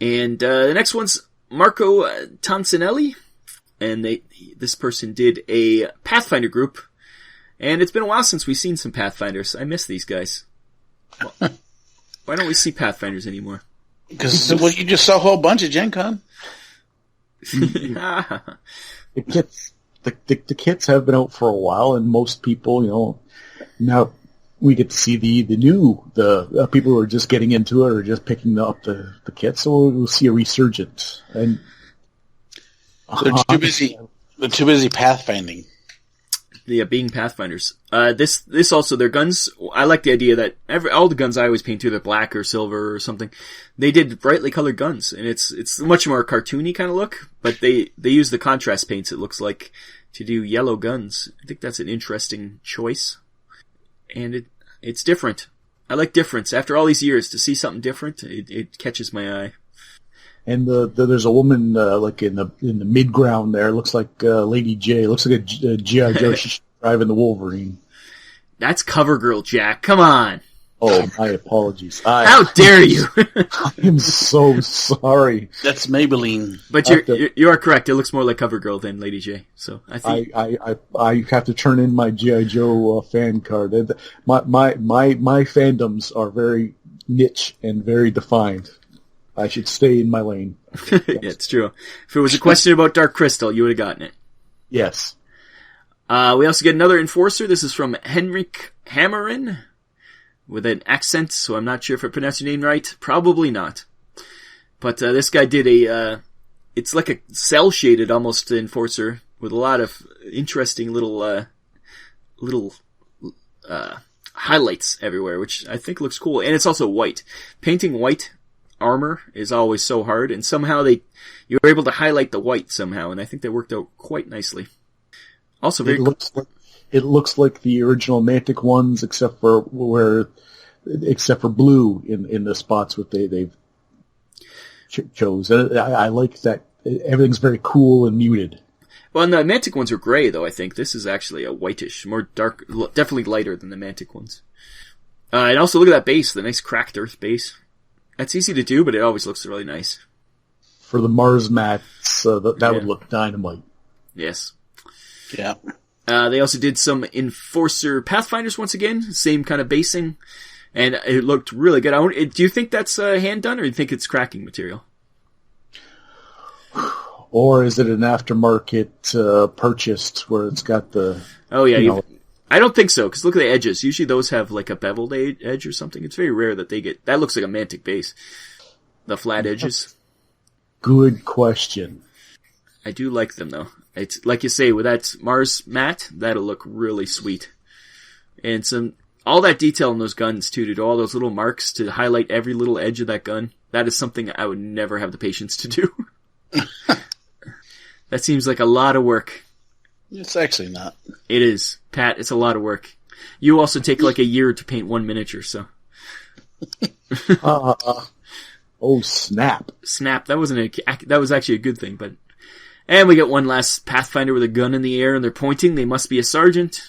and the next one's Marco Tonsinelli, and this person did a Pathfinder group, and it's been a while since we've seen some Pathfinders. I miss these guys. Well, why don't we see Pathfinders anymore? Because you just saw a whole bunch of Gen Con. The kits have been out for a while, and most people, now we get to see the new people who are just getting into it or just picking up the kits. So we'll see a resurgence. And they're too busy pathfinding. Yeah, being Pathfinders. This also, their guns, I like the idea that all the guns I always paint either black or silver or something. They did brightly colored guns, and it's much more cartoony kind of look, but they use the contrast paints, it looks like, to do yellow guns. I think that's an interesting choice. And it's different. I like difference. After all these years, to see something different, it catches my eye. And there's a woman like in the mid ground there. Looks like Lady J. Looks like a G.I. Joe. She's driving the Wolverine. That's CoverGirl, Jack. Come on. Oh, my apologies. How dare you? I am so sorry. That's Maybelline. But you are correct. It looks more like CoverGirl than Lady J. So I think I have to turn in my G.I. Joe fan card. My fandoms are very niche and very defined. I should stay in my lane. Yeah, it's true. If it was a question about Dark Crystal, you would have gotten it. Yes. We also get another Enforcer. This is from Henrik Hammerin with an accent, so I'm not sure if I pronounced your name right. Probably not. But this guy did it's like a cel-shaded almost Enforcer with a lot of interesting little highlights everywhere, which I think looks cool. And it's also white. Painting white armor is always so hard, and somehow you were able to highlight the white somehow, and I think that worked out quite nicely. Also, very it looks like the original Mantic ones, except for blue in the spots what they've chose. I like that everything's very cool and muted. Well, and the Mantic ones are gray, though. I think this is actually a whitish, more dark, definitely lighter than the Mantic ones. And also look at that base, the nice cracked earth base. That's easy to do, but it always looks really nice. For the Mars mats, that would look dynamite. Yes. Yeah. They also did some Enforcer Pathfinders once again, same kind of basing, and it looked really good. Do you think that's hand done, or do you think it's cracking material? Or is it an aftermarket purchased where it's got the... Oh, yeah. I don't think so, because look at the edges. Usually those have like a beveled edge or something. It's very rare that they get... That looks like a Mantic base. The flat edges. Good question. I do like them, though. It's like you say, with that Mars mat, that'll look really sweet. And all that detail in those guns, too, to do all those little marks to highlight every little edge of that gun, that is something I would never have the patience to do. That seems like a lot of work. It's actually not. It is. Pat, it's a lot of work. You also take like a year to paint one miniature, so. Oh, snap. Snap. That was actually a good thing, but. And we get one last Pathfinder with a gun in the air and they're pointing. They must be a sergeant.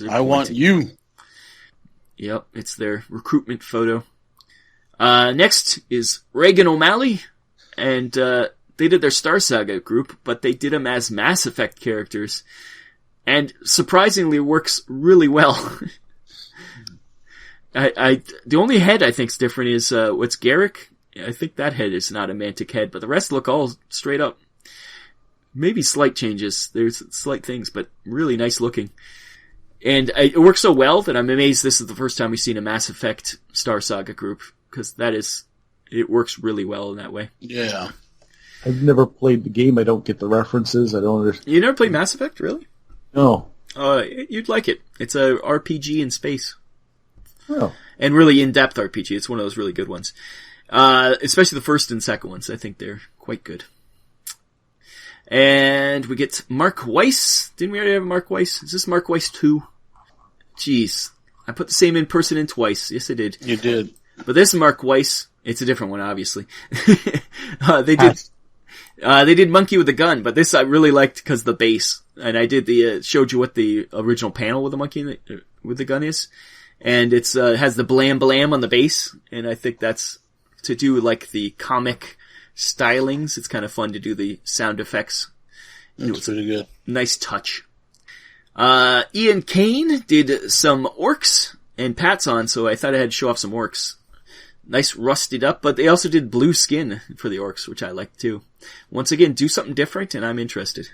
I want you. Yep, it's their recruitment photo. Next is Reagan O'Malley. And they did their Star Saga group, but they did them as Mass Effect characters, and surprisingly works really well. The only head I think's different is what's Garrick. I think that head is not a Mantic head, but the rest look all straight up. Maybe slight changes. There's slight things, but really nice looking. And it works so well that I'm amazed this is the first time we've seen a Mass Effect Star Saga group, because it works really well in that way. Yeah. I've never played the game. I don't get the references. I don't understand. You never played Mass Effect, really? No. You'd like it. It's a RPG in space. Oh. And really in-depth RPG. It's one of those really good ones. Especially the first and second ones. I think they're quite good. And we get Mark Weiss. Didn't we already have Mark Weiss? Is this Mark Weiss 2? Jeez. I put the same in person in twice. Yes, I did. You did. But this Mark Weiss, it's a different one, obviously. They did Monkey with the Gun, but this I really liked because the bass. And I did showed you what the original panel with the Monkey with the Gun is. And it's, has the blam blam on the bass. And I think that's to do like the comic stylings. It's kind of fun to do the sound effects. It's pretty good. Nice touch. Ian Kane did some orcs and Pat's on, so I thought I had to show off some orcs. Nice rusted up, but they also did blue skin for the orcs, which I like too. Once again, do something different and I'm interested.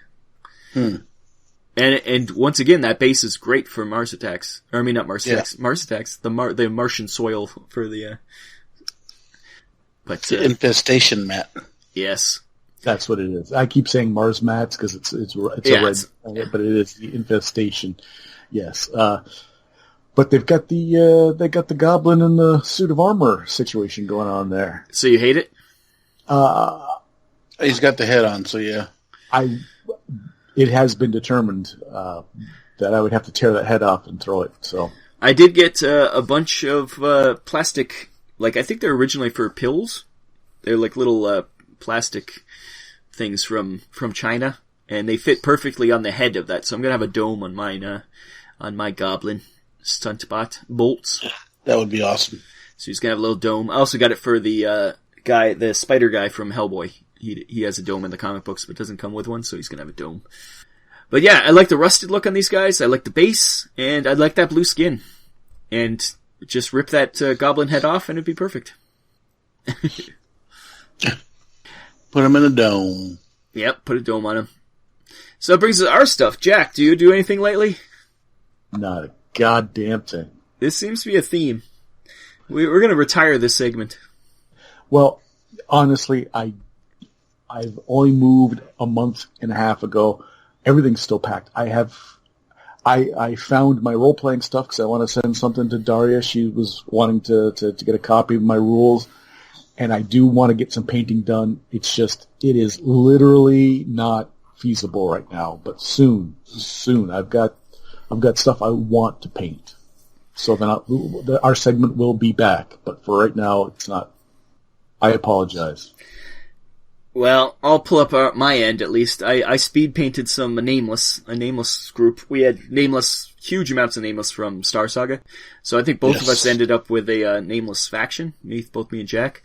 And once again, that base is great for Mars attacks. Or I mean, not Mars attacks. Mars attacks. The Martian soil for the, but infestation mat. Yes. That's what it is. I keep saying Mars mats because it's a red, but it is the infestation. Yes. But they've got the goblin and the suit of armor situation going on there. So you hate it? He's got the head on, so yeah. It has been determined that I would have to tear that head off and throw it. So I did get a bunch of plastic. Like I think they're originally for pills. They're like little plastic things from China, and they fit perfectly on the head of that. So I'm gonna have a dome on mine, on my goblin stuntbot bolts. That would be awesome. So he's gonna have a little dome. I also got it for the the spider guy from Hellboy. He has a dome in the comic books, but doesn't come with one, so he's gonna have a dome. But yeah, I like the rusted look on these guys. I like the base, and I like that blue skin. And just rip that goblin head off, and it'd be perfect. Put him in a dome. Yep, put a dome on him. So that brings us to our stuff. Jack, do you do anything lately? Not a goddamn thing. This seems to be a theme. We're going to retire this segment. Well, honestly, I've only moved a month and a half ago. Everything's still packed. I found my role-playing stuff because I want to send something to Daria. She was wanting to get a copy of my rules. And I do want to get some painting done. It is literally not feasible right now. But soon, I've got stuff I want to paint. So then our segment will be back. But for right now, it's not. I apologize. Well, I'll pull up my end at least. I speed painted a Nameless group. We had huge amounts of Nameless from Star Saga. So I think both of us ended up with a Nameless faction, both me and Jack.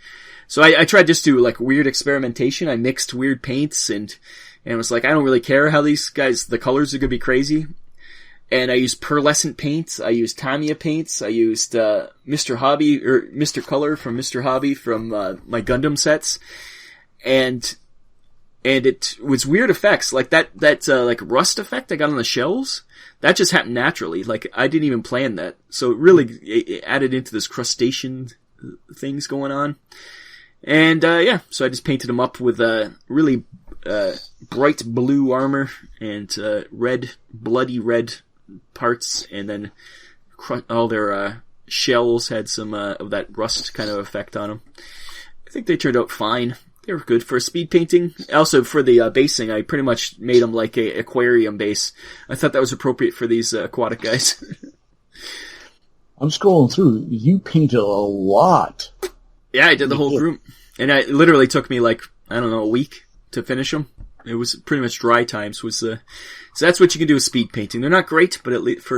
So I tried just to like weird experimentation. I mixed weird paints and was like, I don't really care how these guys, the colors are gonna be crazy. And I used pearlescent paints. I used Tamiya paints. I used Mr. Hobby or Mr. Color from Mr. Hobby from my Gundam sets. And it was weird effects, like that like rust effect I got on the shells, that just happened naturally, like I didn't even plan that, so it added into this crustacean things going on, and so I just painted them up with really bright blue armor, and bloody red parts, and then all their shells had some of that rust kind of effect on them. I think they turned out fine. They were good for speed painting. Also, for the basing, I pretty much made them like a aquarium base. I thought that was appropriate for these aquatic guys. I'm scrolling through. You painted a lot. Yeah, I did the whole group. And it literally took me like, I don't know, a week to finish them. It was pretty much dry times. So that's what you can do with speed painting. They're not great, but at least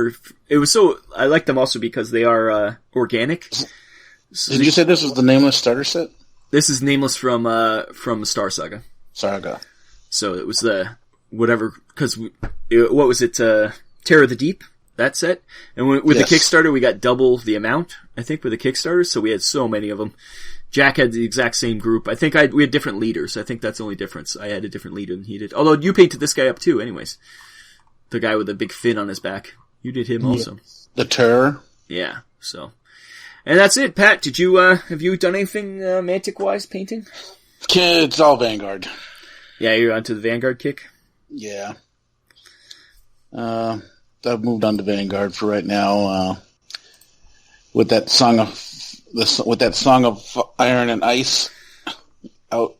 I like them also because they are organic. Did you say this was the Nameless starter set? This is Nameless from Star Saga. saga. So it was the whatever, because what was it? Terror of the Deep, that set, and with the Kickstarter we got double the amount. I think with the Kickstarter, so we had so many of them. Jack had the exact same group. I think we had different leaders. I think that's the only difference. I had a different leader than he did. Although you painted this guy up too, anyways. The guy with the big fin on his back. You did him also. The Terror. Yeah. So, and that's it. Pat, did you have you done anything Mantic-wise painting? It's all Vanguard. Yeah, you're onto the Vanguard kick. Yeah. I've moved on to Vanguard for right now. With that song of Iron and Ice out,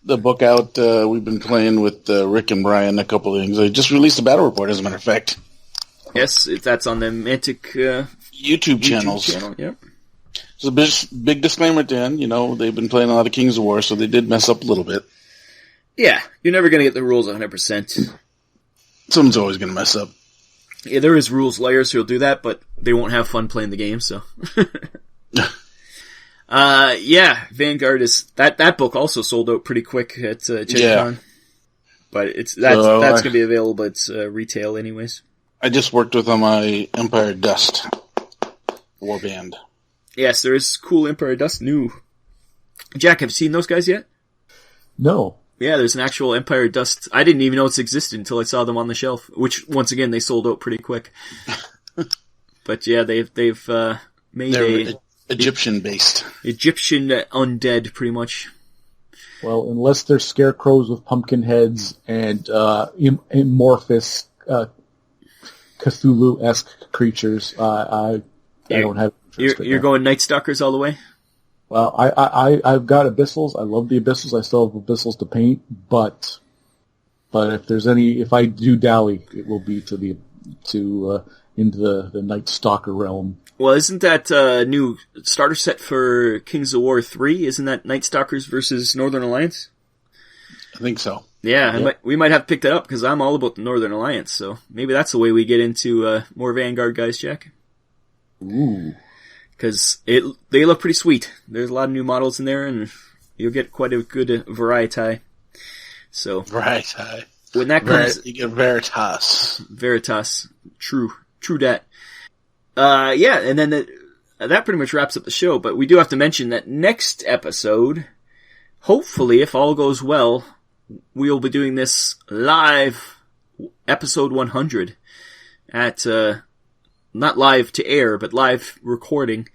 the book out. We've been playing with Rick and Brian a couple of things. I just released a battle report, as a matter of fact. Yes, that's on the Mantic YouTube channels. Yep. There's a big disclaimer at the end. You know, they've been playing a lot of Kings of War, so they did mess up a little bit. Yeah, you're never going to get the rules 100%. Someone's always going to mess up. Yeah, there is rules layers who'll do that, but they won't have fun playing the game, so. Yeah, Vanguard is, that book also sold out pretty quick at Gen Con. But that's going to be available at retail anyways. I just worked with on my Empire Dust warband. Yes, there is cool Empire Dust new. Jack, have you seen those guys yet? No. Yeah, there's an actual Empire Dust. I didn't even know it's existed until I saw them on the shelf, which, once again, they sold out pretty quick. But yeah, they've made Egyptian-based. Egyptian undead, pretty much. Well, unless they're scarecrows with pumpkin heads and amorphous Cthulhu-esque creatures, I don't have interest. You're going Night Stalkers all the way? Well, I've got Abyssals. I love the Abyssals. I still have Abyssals to paint, but if I do dally, it will be into the Night Stalker realm. Well, isn't that new starter set for Kings of War 3? Isn't that Night Stalkers versus Northern Alliance? I think so. Yeah, we might have to pick that up because I'm all about the Northern Alliance. So maybe that's the way we get into more Vanguard guys, Jack. Ooh. Because they look pretty sweet. There's a lot of new models in there, and you'll get quite a good variety. So variety. When that comes, you get Veritas. True dat. Yeah, and then that pretty much wraps up the show. But we do have to mention that next episode, hopefully, if all goes well, we'll be doing this live, episode 100 at. Not live to air, but live recording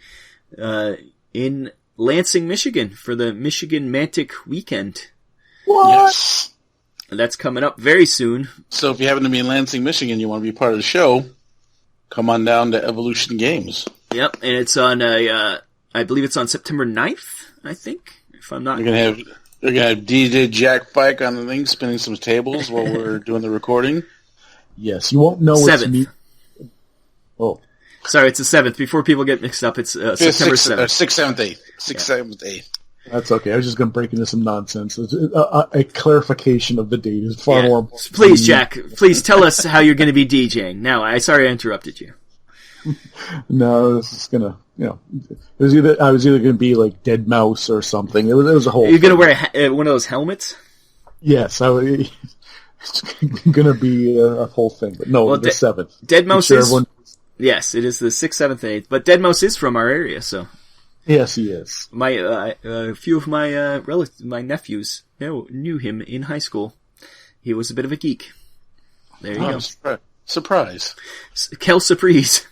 in Lansing, Michigan for the Michigan Mantic Weekend. What? Yes. And that's coming up very soon. So if you happen to be in Lansing, Michigan, you want to be part of the show, come on down to Evolution Games. Yep, and it's on, I believe it's on September 9th, I think, if I'm not... You're gonna have DJ Jack Bike on the thing, spinning some tables while we're doing the recording. Yes, you won't know 7th. It's me. Oh. Sorry, it's the 7th. Before people get mixed up, it's September 7th. 6th, 7th, 8th. 6th, 7th, 8th. That's okay. I was just going to break into some nonsense. A clarification of the date is far more important. Please, Jack, please tell us how you're going to be DJing. Now, sorry I interrupted you. No, this is going to, I was either going to be like Dead Mouse or something. It was a whole You're going to wear one of those helmets? Yes, it's going to be a whole thing. But no, the 7th. Dead Mouse is... Yes, it is the 6th, 7th, and 8th. But Dead Mouse is from our area, so... Yes, he is. A few of my my nephews knew him in high school. He was a bit of a geek. There you go. Surprise. Quelle surprise.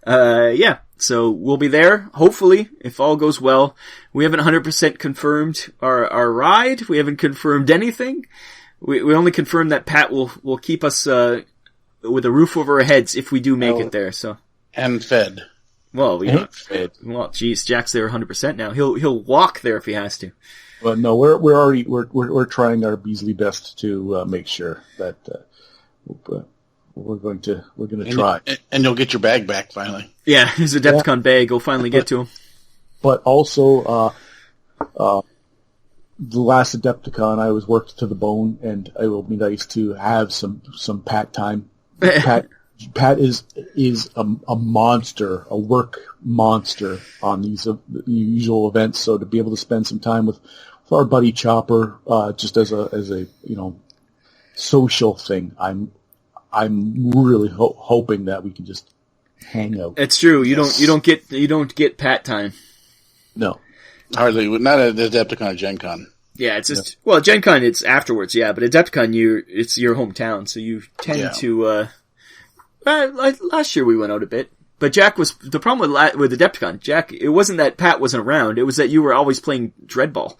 Yeah, so we'll be there, hopefully, if all goes well. We haven't 100% confirmed our ride. We haven't confirmed anything. We only confirmed that Pat will keep us with a roof over our heads if we do make it there. So and fed. Well, geez, Jack's there 100% now. He'll walk there if he has to. Well, no, we're trying our Beasley best to make sure that we're going to try. And you'll get your bag back finally. Yeah, his Adepticon bag will finally get to him. But also, the last Adepticon, I was worked to the bone, and it will be nice to have some Pat time. Pat is a monster, a work monster on these usual events. So to be able to spend some time with our buddy Chopper, just as a social thing. I'm really hoping that we can just hang out. It's true. You don't get Pat time. No, hardly. Not at Adepticon or Gen Con. Yeah, it's just Gen Con. It's afterwards. Yeah, but Adepticon, it's your hometown, so you tend to. Last year we went out a bit, but Jack was the problem with Adepticon. Jack, it wasn't that Pat wasn't around; it was that you were always playing Dreadball.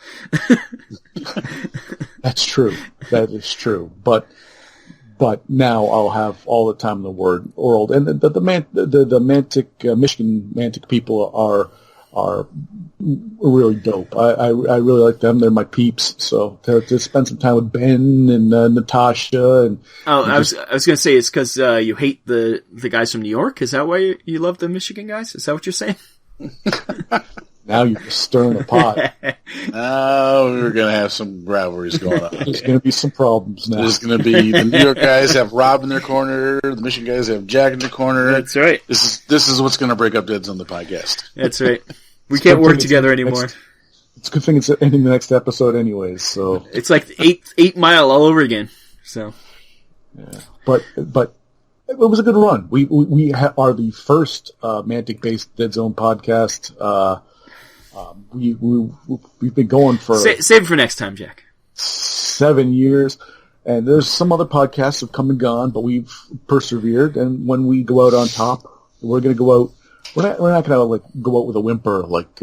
That's true. That is true. But now I'll have all the time in the world, and the Mantic Michigan Mantic people are really dope. I really like them. They're my peeps. So to spend some time with Ben and Natasha and I was gonna say it's because you hate the guys from New York. Is that why you love the Michigan guys? Is that what you're saying? Now you're just stirring the pot. Oh, we're going to have some rivalries going on. There's going to be some problems now. There's going to be the New York guys have Rob in their corner. The Michigan guys have Jack in their corner. That's right. This is what's going to break up Deadzone on the podcast. That's right. We can't work together anymore. It's a good thing it's ending the next episode anyways. So it's like 8 Mile all over again. So, yeah. But it was a good run. We are the first Mantic-based Deadzone podcast. We've been going for save it for next time, Jack. 7 years, and there's some other podcasts have come and gone, but we've persevered. And when we go out on top, we're going to go out. We're not going to go out with a whimper like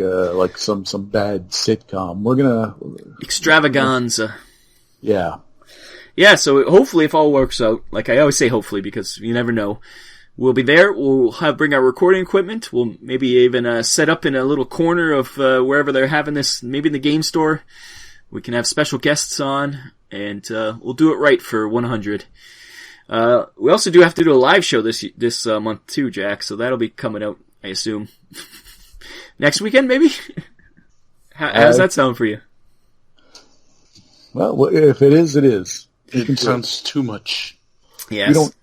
some bad sitcom. We're gonna extravaganza. Yeah. Yeah, so hopefully if all works out, like I always say hopefully because you never know, we'll be there, we'll bring our recording equipment, we'll maybe even set up in a little corner of wherever they're having this, maybe in the game store. We can have special guests on, and we'll do it right for 100. We also do have to do a live show this month too, Jack, so that'll be coming out, I assume. Next weekend, maybe? How does that sound for you? Well, if it is, it is. It sounds too much. Yes.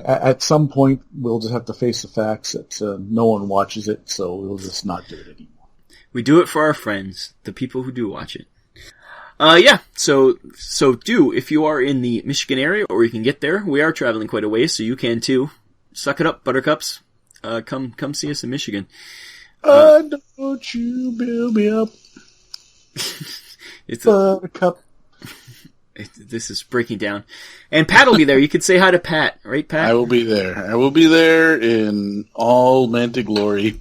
At some point, we'll just have to face the facts that no one watches it, so we'll just not do it anymore. We do it for our friends, the people who do watch it. Yeah, so if you are in the Michigan area, or you can get there, we are traveling quite a ways, so you can too. Suck it up, buttercups. Come see us in Michigan. Don't you build me up. It's buttercup. This is breaking down. And Pat will be there. You could say hi to Pat, right, Pat? I will be there. I will be there in all Mantic glory.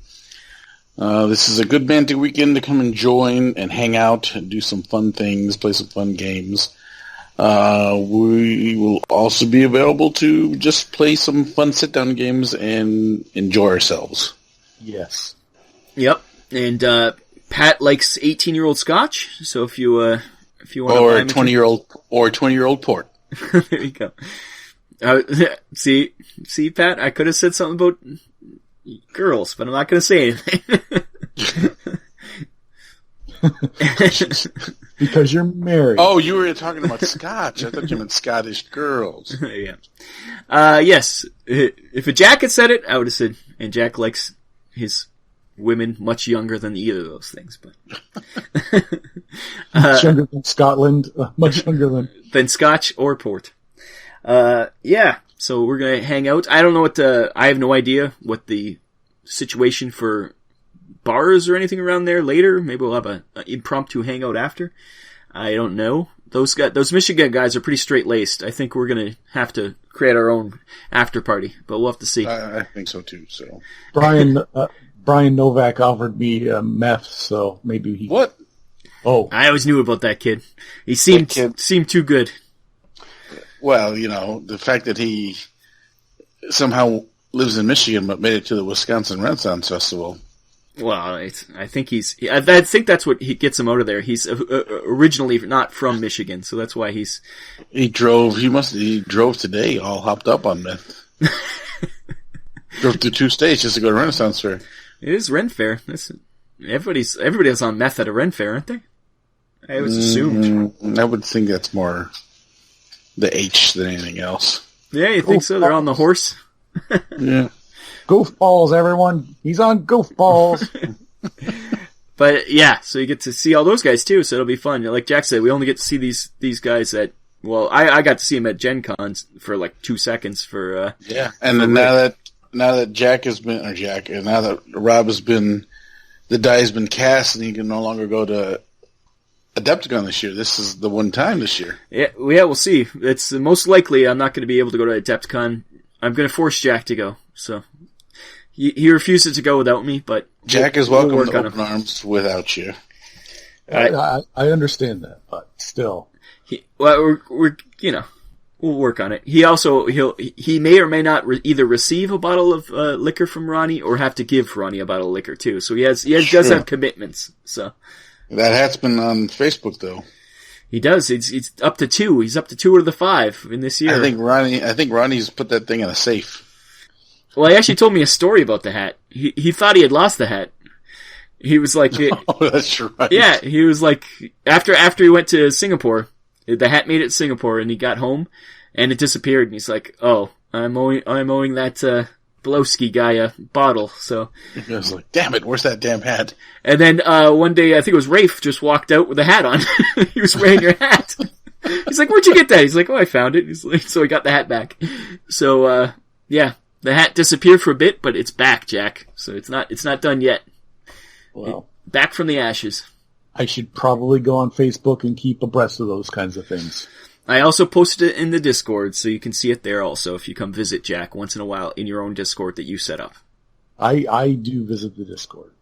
This is a good Mantic weekend to come and join and hang out and do some fun things, play some fun games. We will also be available to just play some fun sit-down games and enjoy ourselves. Yes. Yep. And Pat likes 18-year-old scotch, so if you want or 20-year-old port. There you go. See, Pat, I could have said something about girls, but I'm not going to say anything. Because you're married. Oh, you were talking about scotch. I thought you meant Scottish girls. Yeah. Yes. If a Jack had said it, I would have said, and Jack likes his women much younger than either of those things, but much younger than Scotland, much younger than Scotch or port. Yeah, so we're gonna hang out. I don't know I have no idea what the situation for bars or anything around there later. Maybe we'll have an impromptu hangout after. I don't know. Those Michigan guys are pretty straight-laced. I think we're gonna have to create our own after party, but we'll have to see. I think so too. So Brian Novak offered me meth, so maybe he... What? Oh. I always knew about that kid. He seemed too good. Well, the fact that he somehow lives in Michigan but made it to the Wisconsin Renaissance Festival. Well, I think I think that's what gets him out of there. He's originally not from Michigan, so that's why He drove today all hopped up on meth. Drove through 2 states just to go to Renaissance Fair. It is Ren Fair. Everybody's on meth at a Ren Fair, aren't they? I was assumed. I would think that's more the H than anything else. Yeah, you think so? They're on the horse? Yeah. Goofballs, everyone. He's on goofballs. But yeah, so you get to see all those guys too, so it'll be fun. Like Jack said, we only get to see these guys at, well, I got to see them at Gen Con for like 2 seconds for, yeah. And then now that now that Rob has been, the die has been cast and he can no longer go to Deadzone this year. This is the one time this year. Yeah, we'll see. It's most likely I'm not going to be able to go to Deadzone. I'm going to force Jack to go, so. He refuses to go without me, but Jack is welcome to open arms without you. I understand that, but still. We'll work on it. He may or may not either receive a bottle of liquor from Ronnie or have to give Ronnie a bottle of liquor too. So he does have commitments. So that hat's been on Facebook though. He does. It's up to 2. He's up to 2 out of the 5 in this year. I think Ronnie's put that thing in a safe. Well, he actually told me a story about the hat. He thought he had lost the hat. He was like, "Oh, that's right." Yeah, he was like, after he went to Singapore, the hat made it to Singapore, and he got home, and it disappeared. And he's like, "Oh, I'm owing that Blowski guy a bottle." So I was like, "Damn it, where's that damn hat?" And then one day, I think it was Rafe just walked out with a hat on. He was wearing your hat. He's like, "Where'd you get that?" He's like, "Oh, I found it." He's like, so he got the hat back. So yeah. The hat disappeared for a bit, but it's back, Jack. So it's not done yet. Well, back from the ashes. I should probably go on Facebook and keep abreast of those kinds of things. I also posted it in the Discord, so you can see it there also if you come visit Jack once in a while in your own Discord that you set up. I do visit the Discord.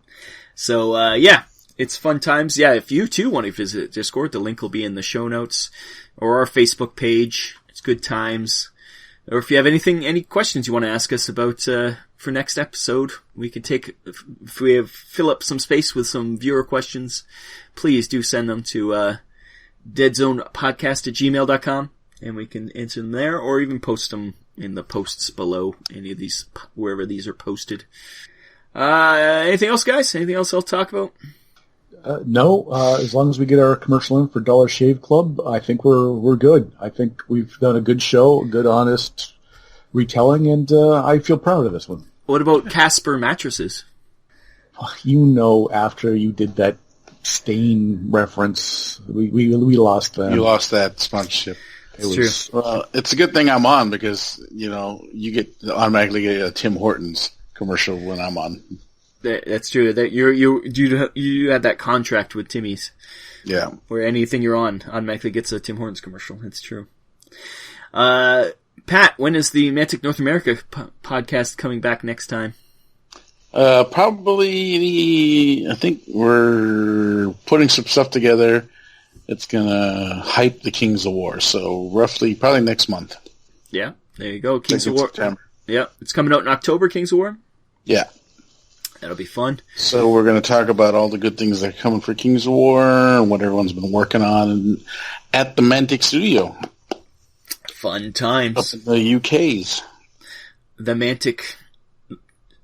So, yeah, it's fun times. Yeah, if you too want to visit Discord, the link will be in the show notes or our Facebook page. It's good times. Or if you have any questions you want to ask us about for next episode, we can if we fill up some space with some viewer questions, please do send them to deadzonepodcast@gmail.com, and we can answer them there, or even post them in the posts below any of these, wherever these are posted. Anything else, guys? Anything else I'll talk about? No, as long as we get our commercial in for Dollar Shave Club, I think we're good. I think we've done a good show, good, honest retelling, and I feel proud of this one. What about Casper mattresses? After you did that stain reference, we lost them. You lost that sponsorship. It's true. Well, it's a good thing I'm on because you automatically get a Tim Hortons commercial when I'm on. That's true. That you had that contract with Timmy's. Yeah. Where anything you're on automatically gets a Tim Hortons commercial. That's true. Pat, when is the Mantic North America podcast coming back next time? Probably, I think we're putting some stuff together. It's gonna hype the Kings of War. So roughly, probably next month. Yeah. There you go. Kings of War. September. Yeah. It's coming out in October, Kings of War. Yeah. That'll be fun. So we're going to talk about all the good things that are coming for Kings of War and what everyone's been working on at the Mantic Studio. Fun times. Up in the UKs. The Mantic,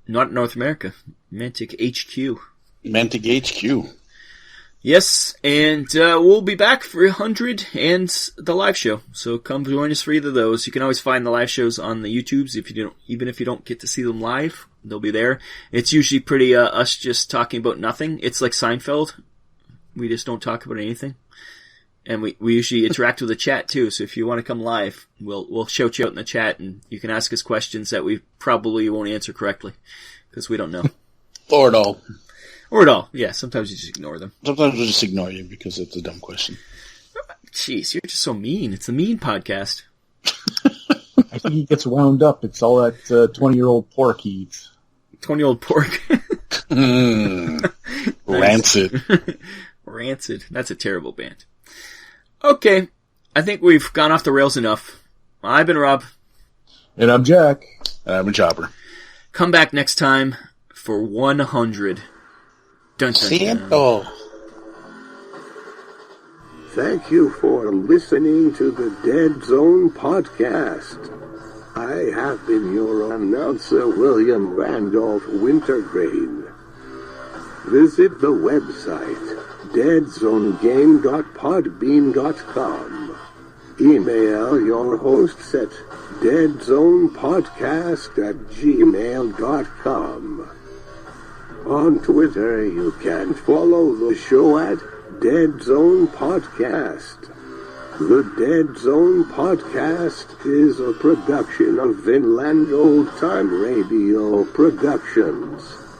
not North America, Mantic HQ. Mantic HQ. Yes, and we'll be back for 100 and the live show. So come join us for either of those. You can always find the live shows on the YouTubes even if you don't get to see them live. They'll be there. It's usually pretty us just talking about nothing. It's like Seinfeld. We just don't talk about anything. And we usually interact with the chat too. So if you want to come live, we'll shout you out in the chat and you can ask us questions that we probably won't answer correctly because we don't know. Or at all. Or at all. Yeah, sometimes you just ignore them. Sometimes we'll just ignore you because it's a dumb question. Jeez, you're just so mean. It's a mean podcast. I think he gets wound up. It's all that 20-year-old pork he eats. 20-year-old pork. Rancid. Rancid. That's a terrible band. Okay. I think we've gone off the rails enough. I've been Rob. And I'm Jack. And I'm a Chopper. Come back next time for 100. Dun, dun, dun. Thank you for listening to the Deadzone podcast. I have been your announcer, William Randolph Wintergreen. Visit the website, deadzonegame.podbean.com. Email your hosts at deadzonepodcast@gmail.com. On Twitter, you can follow the show at Deadzone Podcast. The Deadzone Podcast is a production of Vinland Old Time Radio Productions.